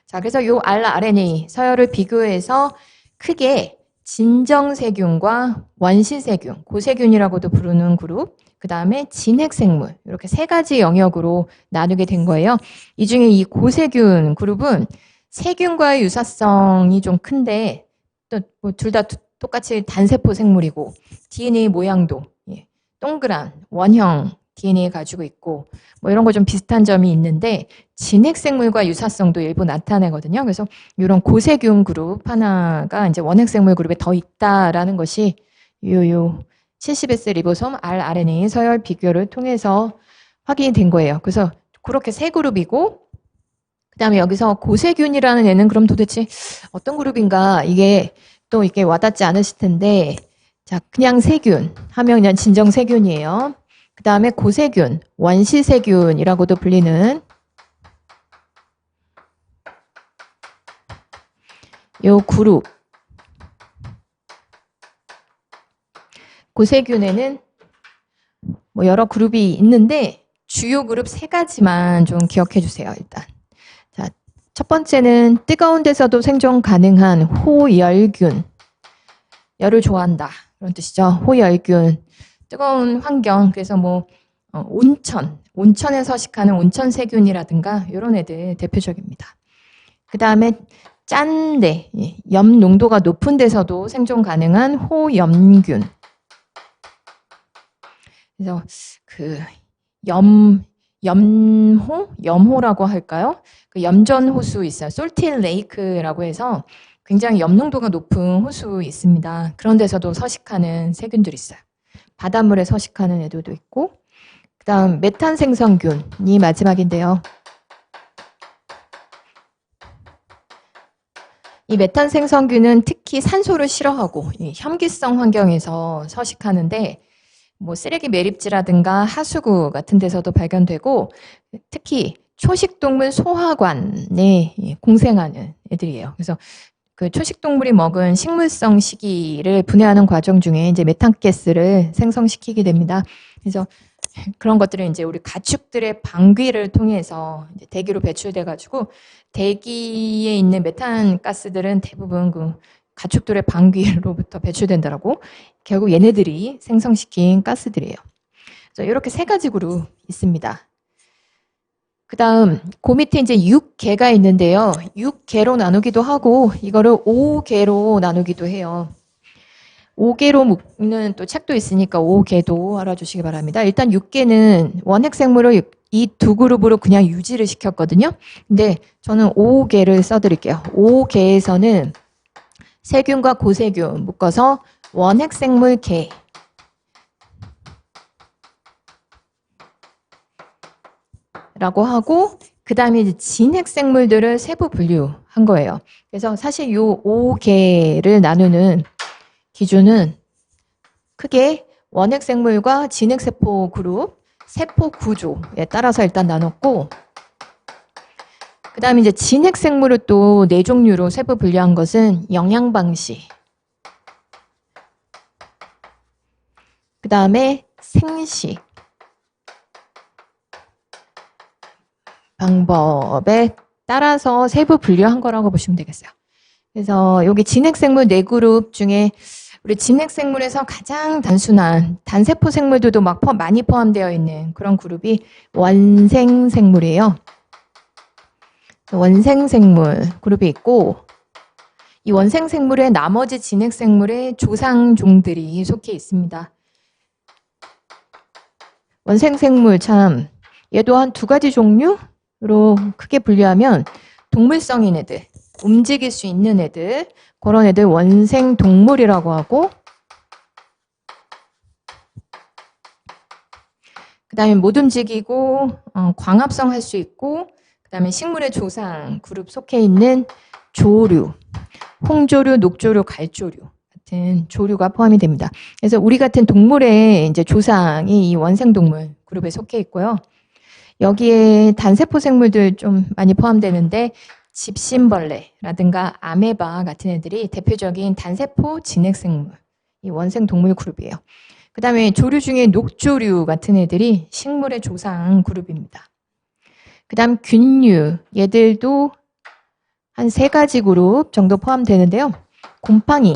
자, 그래서 요 rRNA 서열을 비교해서 크게 진정세균과 원시세균, 고세균이라고도 부르는 그룹, 그 다음에 진핵생물 이렇게 세 가지 영역으로 나누게 된 거예요. 이 중에 이 고세균 그룹은 세균과의 유사성이 좀 큰데 또 뭐 둘 다 똑같이 단세포 생물이고 DNA 모양도 동그란 원형 DNA 가지고 있고 뭐 이런 거 좀 비슷한 점이 있는데 진핵생물과 유사성도 일부 나타내거든요. 그래서 이런 고세균 그룹 하나가 이제 원핵생물 그룹에 더 있다라는 것이 요 70S 리보솜 rRNA 서열 비교를 통해서 확인이 된 거예요. 그래서 그렇게 세 그룹이고 그다음에 여기서 고세균이라는 애는 그럼 도대체 어떤 그룹인가 이게 또 이게 와닿지 않으실 텐데 자 그냥 세균 하면 그냥 진정 세균이에요. 그 다음에 고세균, 원시세균이라고도 불리는 요 그룹 고세균에는 뭐 여러 그룹이 있는데 주요 그룹 세 가지만 좀 기억해 주세요. 일단 자, 첫 번째는 뜨거운 데서도 생존 가능한 호열균 열을 좋아한다 그런 뜻이죠. 호열균 뜨거운 환경 그래서 뭐 온천에 서식하는 온천세균이라든가 이런 애들 대표적입니다. 그 다음에 짠데 염 농도가 높은 데서도 생존 가능한 호염균 그래서 그 염호라고 할까요? 그 염전 호수 있어요. 솔틴 레이크라고 해서 굉장히 염 농도가 높은 호수 있습니다. 그런 데서도 서식하는 세균들이 있어요. 바닷물에 서식하는 애들도 있고 그 다음 메탄 생성균이 마지막인데요. 이 메탄 생성균은 특히 산소를 싫어하고 혐기성 환경에서 서식하는데 뭐 쓰레기 매립지라든가 하수구 같은 데서도 발견되고 특히 초식동물 소화관에 공생하는 애들이에요. 그래서 그 초식동물이 먹은 식물성 식이를 분해하는 과정 중에 이제 메탄가스를 생성시키게 됩니다. 그래서 그런 것들은 이제 우리 가축들의 방귀를 통해서 이제 대기로 배출돼가지고 대기에 있는 메탄가스들은 대부분 그 가축들의 방귀로부터 배출된다라고 결국 얘네들이 생성시킨 가스들이에요. 그래서 이렇게 세 가지 그룹 있습니다. 그 다음 그 밑에 이제 6개가 있는데요. 6개로 나누기도 하고 이거를 5개로 나누기도 해요. 5개로 묶는 또 책도 있으니까 5개도 알아주시기 바랍니다. 일단 6개는 원핵생물을 이 두 그룹으로 그냥 유지를 시켰거든요. 근데 저는 5개를 써드릴게요. 5개에서는 세균과 고세균 묶어서 원핵생물계 라고 하고 그 다음에 이제 진핵생물들을 세부 분류한 거예요. 그래서 사실 요 5개를 나누는 기준은 크게 원핵생물과 진핵세포 그룹, 세포 구조에 따라서 일단 나눴고 그 다음에 이제 진핵생물을 또 4종류로 세부 분류한 것은 영양방식 그 다음에 생식 방법에 따라서 세부 분류한 거라고 보시면 되겠어요. 그래서 여기 진핵생물 4그룹 중에 우리 진핵생물에서 가장 단순한 단세포 생물들도 막 많이 포함되어 있는 그런 그룹이 원생생물이에요. 원생생물 그룹이 있고 이 원생생물의 나머지 진핵생물의 조상종들이 속해 있습니다. 원생생물 참 얘도 한 2가지 종류로 크게 분류하면 동물성인 애들, 움직일 수 있는 애들 그런 애들 원생동물이라고 하고 그 다음에 못 움직이고 광합성 할 수 있고 그 다음에 식물의 조상 그룹 속해 있는 조류, 홍조류, 녹조류, 갈조류 같은 조류가 포함이 됩니다. 그래서 우리 같은 동물의 이제 조상이 이 원생동물 그룹에 속해 있고요. 여기에 단세포 생물들 좀 많이 포함되는데 집신벌레라든가 아메바 같은 애들이 대표적인 단세포 진핵생물, 이 원생동물 그룹이에요. 그 다음에 조류 중에 녹조류 같은 애들이 식물의 조상 그룹입니다. 그 다음 균류, 얘들도 한 3가지 그룹 정도 포함되는데요. 곰팡이,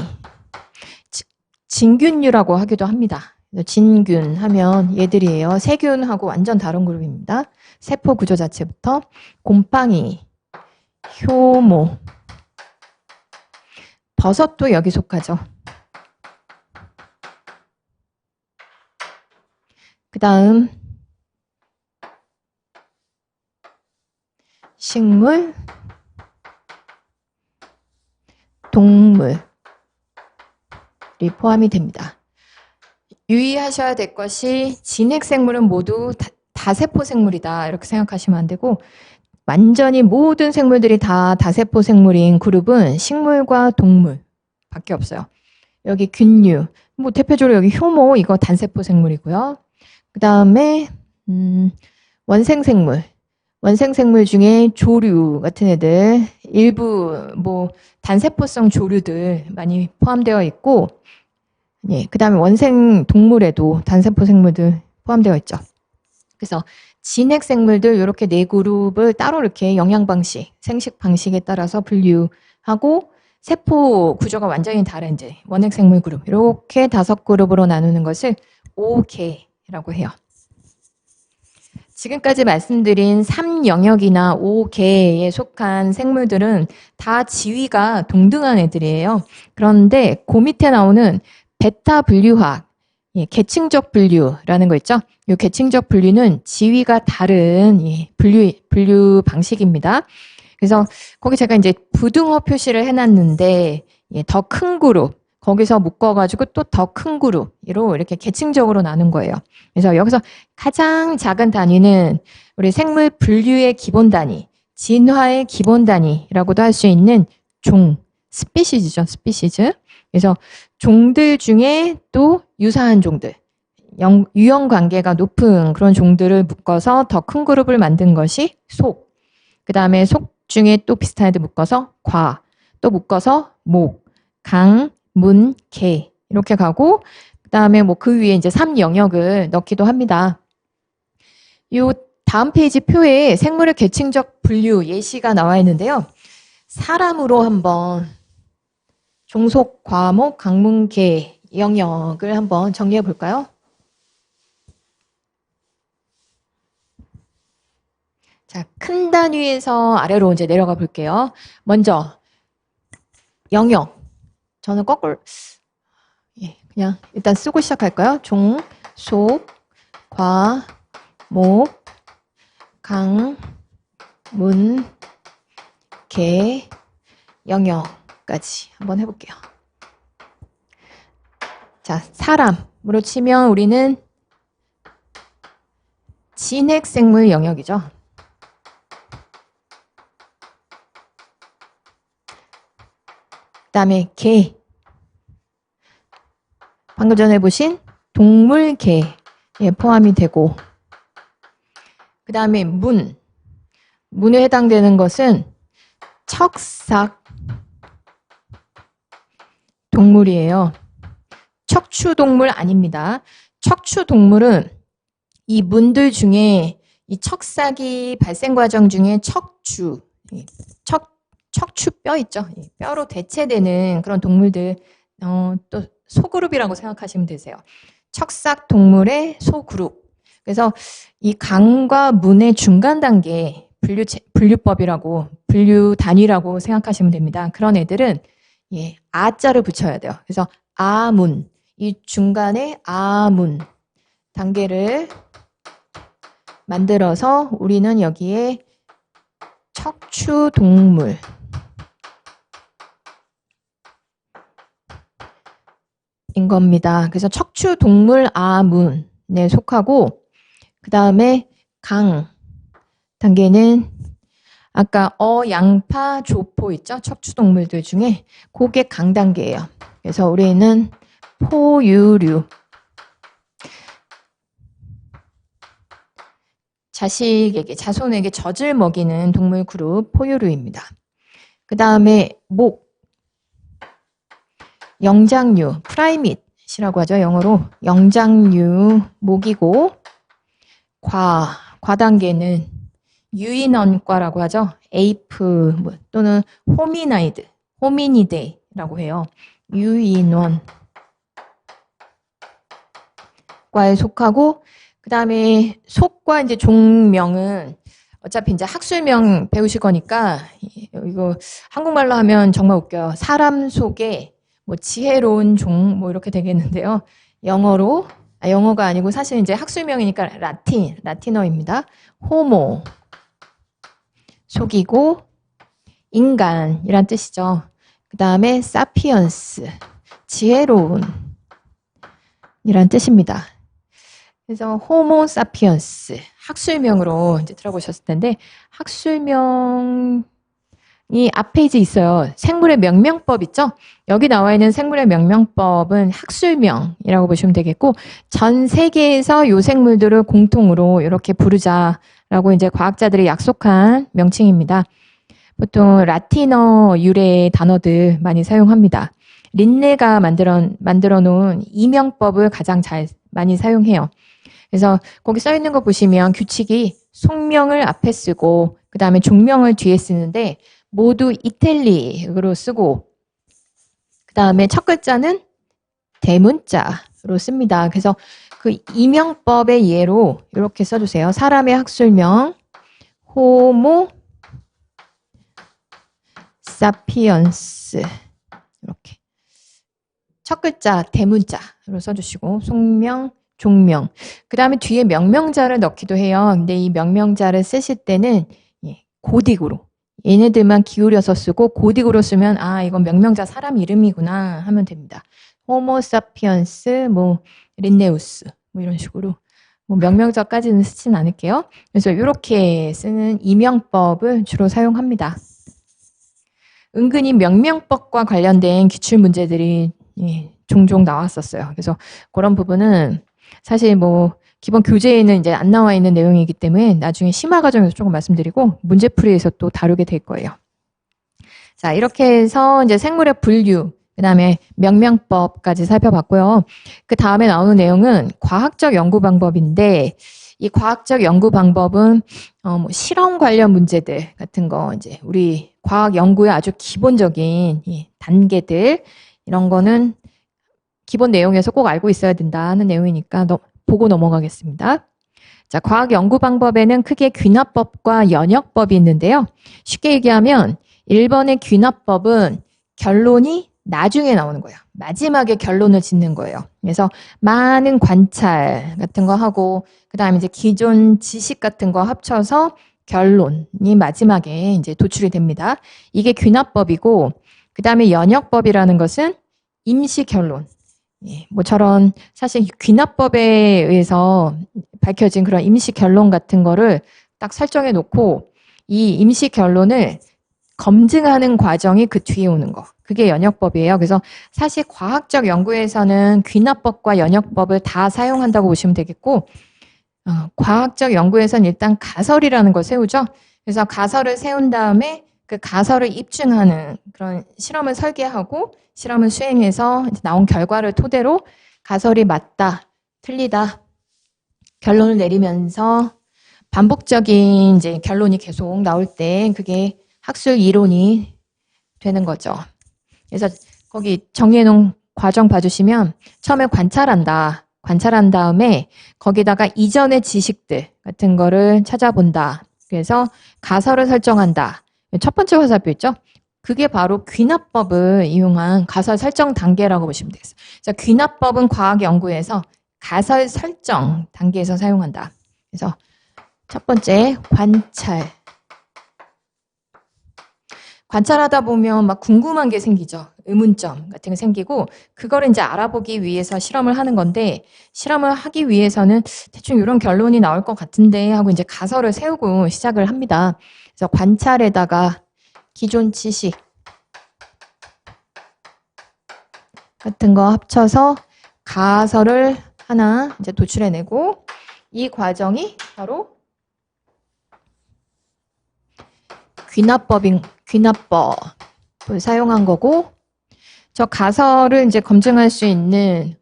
진균류라고 하기도 합니다. 진균 하면 얘들이에요. 세균하고 완전 다른 그룹입니다. 세포 구조 자체부터 곰팡이, 효모, 버섯도 여기 속하죠. 그 다음 식물, 동물이 포함이 됩니다. 유의하셔야 될 것이 진핵생물은 모두 다세포 생물이다 이렇게 생각하시면 안 되고 완전히 모든 생물들이 다 다세포 생물인 그룹은 식물과 동물밖에 없어요. 여기 균류, 뭐 대표적으로 여기 효모 이거 단세포 생물이고요. 그 다음에 원생생물, 원생생물 중에 조류 같은 애들 일부 뭐 단세포성 조류들 많이 포함되어 있고, 예, 그 다음에 원생 동물에도 단세포 생물들 포함되어 있죠. 그래서 진핵 생물들 이렇게 네 그룹을 따로 이렇게 영양 방식, 생식 방식에 따라서 분류하고 세포 구조가 완전히 다른 이제 원핵 생물 그룹 이렇게 5그룹으로 나누는 것을 5개라고 해요. 지금까지 말씀드린 3영역이나 5개에 속한 생물들은 다 지위가 동등한 애들이에요. 그런데 그 밑에 나오는 베타 분류학, 예, 계층적 분류라는 거 있죠? 이 계층적 분류는 지위가 다른 분류 방식입니다. 그래서 거기 제가 이제 부등호 표시를 해놨는데 예, 더 큰 그룹, 거기서 묶어가지고 또 더 큰 그룹으로 이렇게 계층적으로 나눈 거예요. 그래서 여기서 가장 작은 단위는 우리 생물 분류의 기본 단위, 진화의 기본 단위라고도 할 수 있는 종, 스피시즈죠, 스피시즈. 그래서 종들 중에 또 유사한 종들, 유형 관계가 높은 그런 종들을 묶어서 더 큰 그룹을 만든 것이 속. 그 다음에 속 중에 또 비슷한 애들 묶어서 과, 또 묶어서 목, 강, 문, 개 이렇게 가고 그 다음에 뭐 그 위에 이제 3영역을 넣기도 합니다. 요 다음 페이지 표에 생물의 계층적 분류 예시가 나와 있는데요. 사람으로 한번 종속, 과목, 강문, 개 영역을 한번 정리해 볼까요? 자, 큰 단위에서 아래로 이제 내려가 볼게요. 먼저 영역. 저는 거꾸로 그냥 일단 쓰고 시작할까요? 종, 속, 과, 목, 강, 문, 개, 영역까지 한번 해볼게요. 자, 사람으로 치면 우리는 진핵생물 영역이죠. 그 다음에 개, 방금 전에 보신 동물개에 포함이 되고 그 다음에 문에 해당되는 것은 척삭 동물이에요. 척추동물 아닙니다. 척추동물은 이 문들 중에 이 척삭이 발생 과정 중에 척추뼈 있죠. 뼈로 대체되는 그런 동물들 또 소그룹이라고 생각하시면 되세요. 척삭 동물의 소그룹. 그래서 이 강과 문의 중간 단계 분류법이라고 분류 단위라고 생각하시면 됩니다. 그런 애들은 아자를 붙여야 돼요. 그래서 아문 이 중간에 아문 단계를 만들어서 우리는 여기에 척추동물 인 겁니다. 그래서 척추동물 아문에 속하고 그 다음에 강 단계는 아까 양파, 조포 있죠? 척추동물들 중에 그게 강 단계예요. 그래서 우리는 포유류 자손에게 젖을 먹이는 동물 그룹 포유류입니다. 그 다음에 목 영장류, 프라이밋이라고 하죠. 영어로 영장류 목이고 과 단계는 유인원과라고 하죠. 에이프 또는 호미니데라고 해요. 유인원 과에 속하고, 그 다음에 속과 이제 종명은 어차피 이제 학술명 배우실 거니까, 이거 한국말로 하면 정말 웃겨요. 사람 속에 뭐 지혜로운 종, 뭐 이렇게 되겠는데요. 영어로, 영어가 아니고 사실 이제 학술명이니까 라틴어입니다. 호모, 속이고, 인간이란 뜻이죠. 그 다음에 사피언스, 지혜로운 이란 뜻입니다. 그래서 호모 사피언스, 학술명으로 이제 들어보셨을 텐데, 학술명이 앞에 이제 있어요. 생물의 명명법 있죠? 여기 나와 있는 생물의 명명법은 학술명이라고 보시면 되겠고, 전 세계에서 요 생물들을 공통으로 이렇게 부르자라고 이제 과학자들이 약속한 명칭입니다. 보통 라틴어 유래의 단어들 많이 사용합니다. 린네가 만들어 놓은 이명법을 가장 많이 사용해요. 그래서 거기 써 있는 거 보시면 규칙이 속명을 앞에 쓰고 그 다음에 종명을 뒤에 쓰는데 모두 이탈리어로 쓰고 그 다음에 첫 글자는 대문자로 씁니다. 그래서 그 이명법의 예로 이렇게 써주세요. 사람의 학술명 호모 사피언스 이렇게 첫 글자 대문자로 써주시고 속명, 종명 그 다음에 뒤에 명명자를 넣기도 해요. 근데 이 명명자를 쓰실 때는 고딕으로 얘네들만 기울여서 쓰고 고딕으로 쓰면 아 이건 명명자 사람 이름이구나 하면 됩니다. 호모 사피언스 뭐 린네우스 뭐 이런 식으로 뭐 명명자까지는 쓰진 않을게요. 그래서 이렇게 쓰는 이명법을 주로 사용합니다. 은근히 명명법과 관련된 기출문제들이 종종 나왔었어요. 그래서 그런 부분은 사실 뭐 기본 교재에는 이제 안 나와 있는 내용이기 때문에 나중에 심화 과정에서 조금 말씀드리고 문제풀이에서 또 다루게 될 거예요. 자, 이렇게 해서 이제 생물의 분류, 그 다음에 명명법까지 살펴봤고요. 그 다음에 나오는 내용은 과학적 연구 방법인데 이 과학적 연구 방법은 뭐 실험 관련 문제들 같은 거 이제 우리 과학 연구의 아주 기본적인 단계들 이런 거는 기본 내용에서 꼭 알고 있어야 된다는 내용이니까 보고 넘어가겠습니다. 자, 과학 연구 방법에는 크게 귀납법과 연역법이 있는데요. 쉽게 얘기하면 1번의 귀납법은 결론이 나중에 나오는 거예요. 마지막에 결론을 짓는 거예요. 그래서 많은 관찰 같은 거 하고 그다음에 이제 기존 지식 같은 거 합쳐서 결론이 마지막에 이제 도출이 됩니다. 이게 귀납법이고 그다음에 연역법이라는 것은 임시 결론. 뭐처럼 사실 귀납법에 의해서 밝혀진 그런 임시 결론 같은 거를 딱 설정해 놓고 이 임시 결론을 검증하는 과정이 그 뒤에 오는 거. 그게 연역법이에요. 그래서 사실 과학적 연구에서는 귀납법과 연역법을 다 사용한다고 보시면 되겠고 과학적 연구에서는 일단 가설이라는 걸 세우죠. 그래서 가설을 세운 다음에 그 가설을 입증하는 그런 실험을 설계하고 실험을 수행해서 나온 결과를 토대로 가설이 맞다, 틀리다 결론을 내리면서 반복적인 이제 결론이 계속 나올 때 그게 학술 이론이 되는 거죠. 그래서 거기 정리해놓은 과정 봐주시면 처음에 관찰한다. 관찰한 다음에 거기다가 이전의 지식들 같은 거를 찾아본다. 그래서 가설을 설정한다. 첫 번째 화살표 있죠? 그게 바로 귀납법을 이용한 가설 설정 단계라고 보시면 되겠어요. 그래서 귀납법은 과학 연구에서 가설 설정 단계에서 사용한다. 그래서 첫 번째 관찰. 관찰하다 보면 막 궁금한 게 생기죠. 의문점 같은 게 생기고 그거를 이제 알아보기 위해서 실험을 하는 건데 실험을 하기 위해서는 대충 이런 결론이 나올 것 같은데 하고 이제 가설을 세우고 시작을 합니다. 그래서 관찰에다가 기존 지식 같은 거 합쳐서 가설을 하나 이제 도출해내고 이 과정이 바로 귀납법을 사용한 거고 저 가설을 이제 검증할 수 있는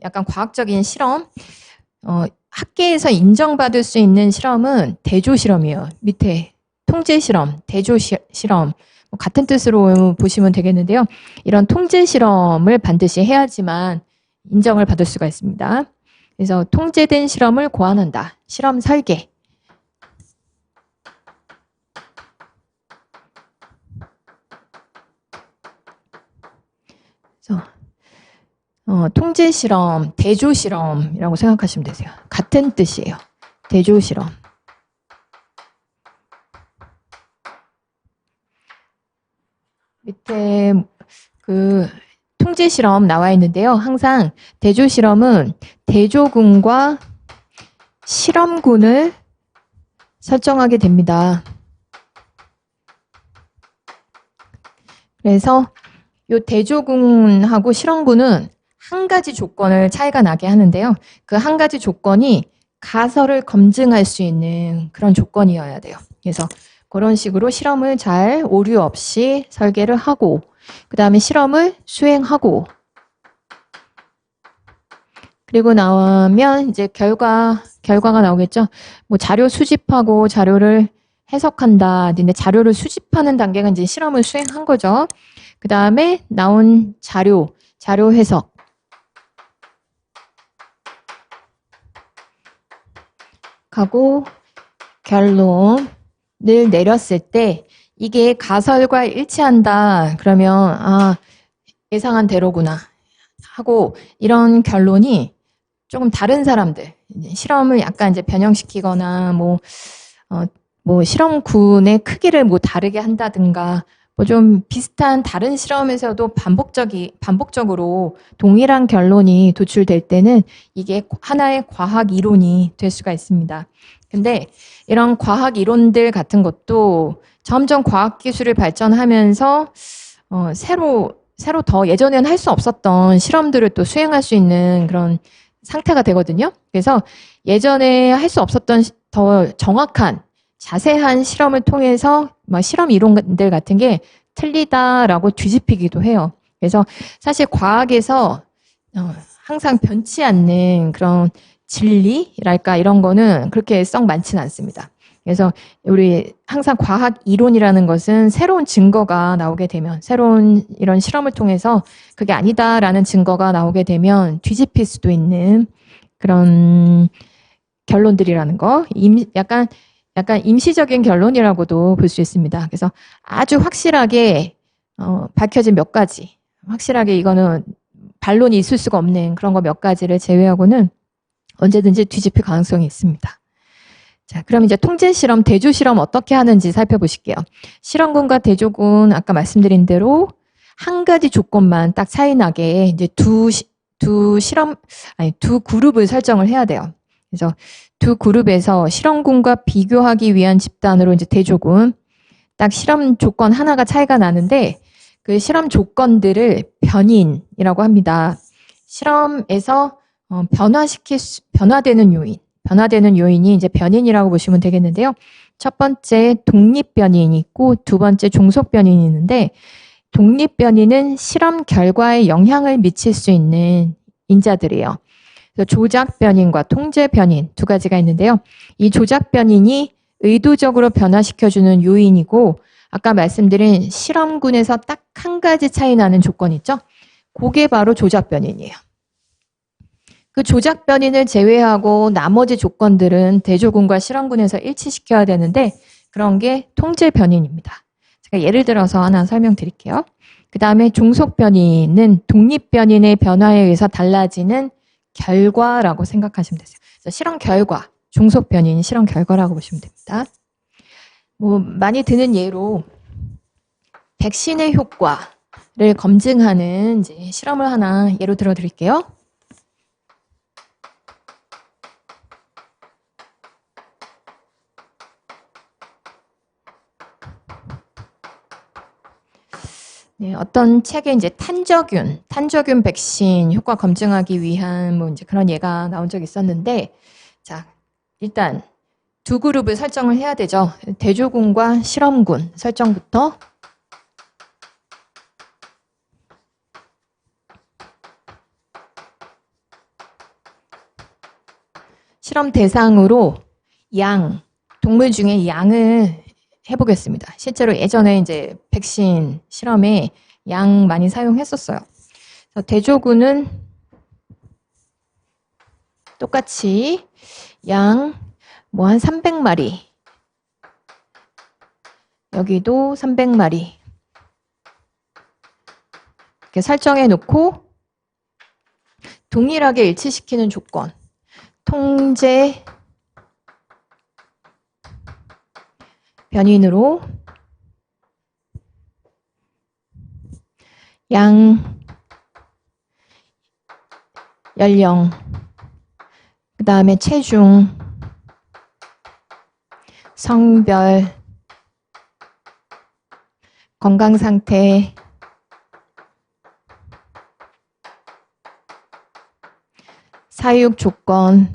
약간 과학적인 실험 학계에서 인정받을 수 있는 실험은 대조 실험이에요. 밑에 통제 실험, 대조 실험 같은 뜻으로 보시면 되겠는데요. 이런 통제 실험을 반드시 해야지만 인정을 받을 수가 있습니다. 그래서 통제된 실험을 고안한다. 실험 설계. 그래서 통제 실험, 대조 실험이라고 생각하시면 되세요. 같은 뜻이에요. 대조 실험. 밑에 그 통제 실험 나와 있는데요. 항상 대조 실험은 대조군과 실험군을 설정하게 됩니다. 그래서 이 대조군하고 실험군은 한 가지 조건을 차이가 나게 하는데요. 그 한 가지 조건이 가설을 검증할 수 있는 그런 조건이어야 돼요. 그래서 그런 식으로 실험을 잘 오류 없이 설계를 하고 그 다음에 실험을 수행하고 그리고 나오면 이제 결과가 나오겠죠. 뭐 자료 수집하고 자료를 해석한다. 근데 자료를 수집하는 단계가 이제 실험을 수행한 거죠. 그 다음에 나온 자료 해석. 하고 결론을 내렸을 때 이게 가설과 일치한다. 그러면 예상한 대로구나 하고 이런 결론이 조금 다른 사람들 실험을 약간 이제 변형시키거나 뭐 실험군의 크기를 뭐 다르게 한다든가 뭐 좀 비슷한 다른 실험에서도 반복적으로 동일한 결론이 도출될 때는 이게 하나의 과학 이론이 될 수가 있습니다. 근데 이런 과학 이론들 같은 것도 점점 과학 기술이 발전하면서 새로 더 예전에는 할 수 없었던 실험들을 또 수행할 수 있는 그런 상태가 되거든요. 그래서 예전에 할 수 없었던 더 정확한 자세한 실험을 통해서 실험 이론들 같은 게 틀리다라고 뒤집히기도 해요. 그래서 사실 과학에서 항상 변치 않는 그런 진리랄까 이런 거는 그렇게 썩 많지는 않습니다. 그래서 우리 항상 과학 이론이라는 것은 새로운 증거가 나오게 되면 새로운 이런 실험을 통해서 그게 아니다라는 증거가 나오게 되면 뒤집힐 수도 있는 그런 결론들이라는 거 약간 임시적인 결론이라고도 볼 수 있습니다. 그래서 아주 확실하게 밝혀진 몇 가지 확실하게 이거는 반론이 있을 수가 없는 그런 거 몇 가지를 제외하고는 언제든지 뒤집힐 가능성이 있습니다. 자, 그럼 이제 통제 실험, 대조 실험 어떻게 하는지 살펴보실게요. 실험군과 대조군 아까 말씀드린 대로 한 가지 조건만 딱 차이나게 이제 두 그룹을 설정을 해야 돼요. 그래서 두 그룹에서 실험군과 비교하기 위한 집단으로 이제 대조군 딱 실험 조건 하나가 차이가 나는데 그 실험 조건들을 변인이라고 합니다. 실험에서 변화되는 요인이 이제 변인이라고 보시면 되겠는데요. 첫 번째 독립 변인이 있고 두 번째 종속 변인이 있는데 독립 변인은 실험 결과에 영향을 미칠 수 있는 인자들이에요. 그래서 조작 변인과 통제 변인 두 가지가 있는데요. 이 조작 변인이 의도적으로 변화시켜주는 요인이고 아까 말씀드린 실험군에서 딱 한 가지 차이 나는 조건 있죠? 그게 바로 조작 변인이에요. 그 조작 변인을 제외하고 나머지 조건들은 대조군과 실험군에서 일치시켜야 되는데 그런 게 통제 변인입니다. 제가 예를 들어서 하나 설명드릴게요. 그 다음에 종속 변인은 독립 변인의 변화에 의해서 달라지는 결과라고 생각하시면 되세요. 그래서 실험 결과, 종속 변인 실험 결과라고 보시면 됩니다. 뭐 많이 드는 예로 백신의 효과를 검증하는 이제 실험을 하나 예로 들어 드릴게요. 네, 어떤 책에 이제 탄저균 백신 효과 검증하기 위한 뭐 이제 그런 예가 나온 적이 있었는데, 자, 일단 두 그룹을 설정을 해야 되죠. 대조군과 실험군 설정부터. 실험 대상으로 동물 중에 양을 해보겠습니다. 실제로 예전에 이제 백신 실험에 양 많이 사용했었어요. 대조군은 똑같이 양 뭐 한 300마리. 여기도 300마리. 이렇게 설정해 놓고 동일하게 일치시키는 조건. 통제 변인으로 양 연령 그 다음에 체중 성별 건강 상태 사육 조건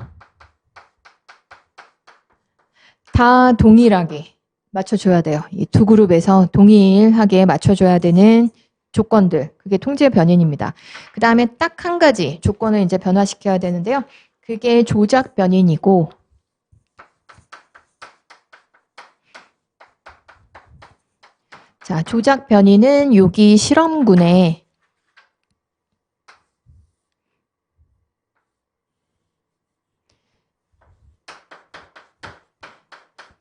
다 동일하게 맞춰줘야 돼요. 이 두 그룹에서 동일하게 맞춰줘야 되는 조건들, 그게 통제 변인입니다. 그 다음에 딱 한 가지 조건을 이제 변화시켜야 되는데요. 그게 조작 변인이고, 자, 조작 변인은 여기 실험군에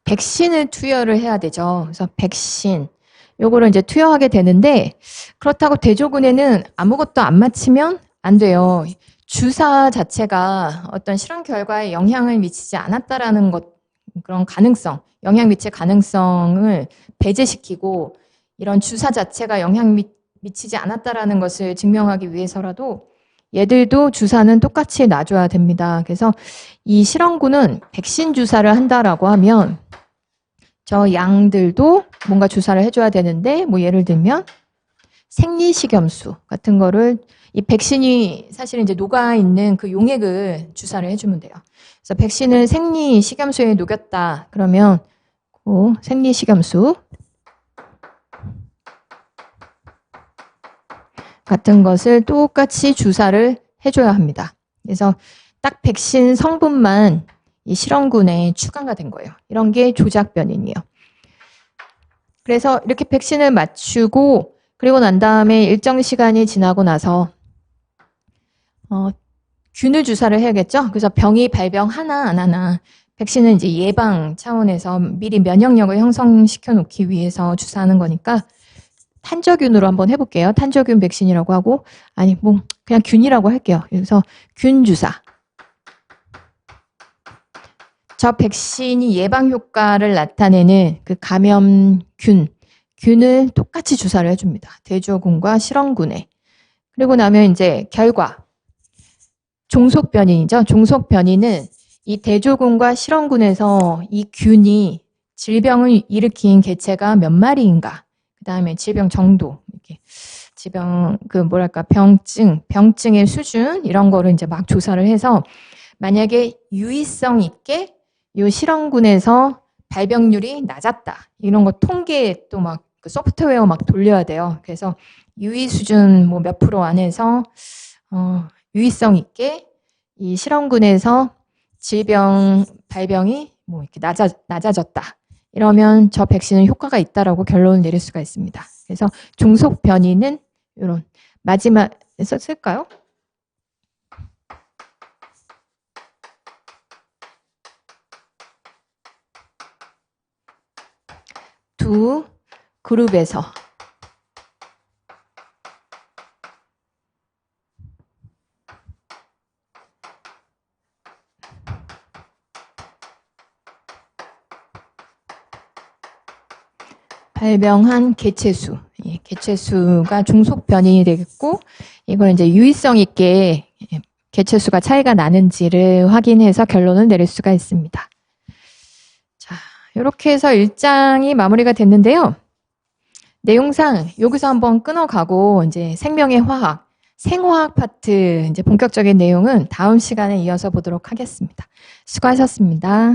백신을 투여를 해야 되죠. 그래서 백신, 요거를 이제 투여하게 되는데, 그렇다고 대조군에는 아무것도 안 맞히면 안 돼요. 주사 자체가 어떤 실험 결과에 영향을 미치지 않았다라는 것, 그런 가능성, 영향 미칠 가능성을 배제시키고, 이런 주사 자체가 영향 미치지 않았다라는 것을 증명하기 위해서라도 얘들도 주사는 똑같이 놔줘야 됩니다. 그래서 이 실험군은 백신 주사를 한다라고 하면 저 양들도 뭔가 주사를 해줘야 되는데, 뭐 예를 들면 생리식염수 같은 거를 이 백신이 사실 이제 녹아있는 그 용액을 주사를 해주면 돼요. 그래서 백신을 생리식염수에 녹였다. 그러면 그 생리식염수 같은 것을 똑같이 주사를 해줘야 합니다. 그래서 딱 백신 성분만 이 실험군에 추가가 된 거예요. 이런 게 조작 변인이에요. 그래서 이렇게 백신을 맞추고 그리고 난 다음에 일정 시간이 지나고 나서 균을 주사를 해야겠죠. 그래서 병이 발병하나 안 하나 백신은 이제 예방 차원에서 미리 면역력을 형성시켜 놓기 위해서 주사하는 거니까 탄저균으로 한번 해볼게요. 탄저균 백신이라고 하고 아니 뭐 그냥 균이라고 할게요. 그래서 균 주사. 저 백신이 예방 효과를 나타내는 그 균을 똑같이 주사를 해줍니다. 대조군과 실험군에. 그리고 나면 이제 결과. 종속 변인이죠. 종속 변인은 이 대조군과 실험군에서 이 균이 질병을 일으킨 개체가 몇 마리인가. 그 다음에 질병 정도, 이렇게 질병 병증의 수준 이런 거를 이제 막 조사를 해서 만약에 유의성 있게 이 실험군에서 발병률이 낮았다. 이런 거 통계 또 막 그 소프트웨어 막 돌려야 돼요. 그래서 유의 수준 뭐 몇 프로 안에서 유의성 있게 이 실험군에서 질병 발병이 뭐 이렇게 낮아졌다. 이러면 저 백신은 효과가 있다라고 결론을 내릴 수가 있습니다. 그래서 종속 변이는 이런 마지막에 쓸까요? 두 그룹에서 발병한 개체수, 개체수가 종속 변인이 되겠고, 이걸 이제 유의성 있게 개체수가 차이가 나는지를 확인해서 결론을 내릴 수가 있습니다. 자, 이렇게 해서 1장이 마무리가 됐는데요. 내용상 여기서 한번 끊어가고 이제 생명의 화학, 생화학 파트 이제 본격적인 내용은 다음 시간에 이어서 보도록 하겠습니다. 수고하셨습니다.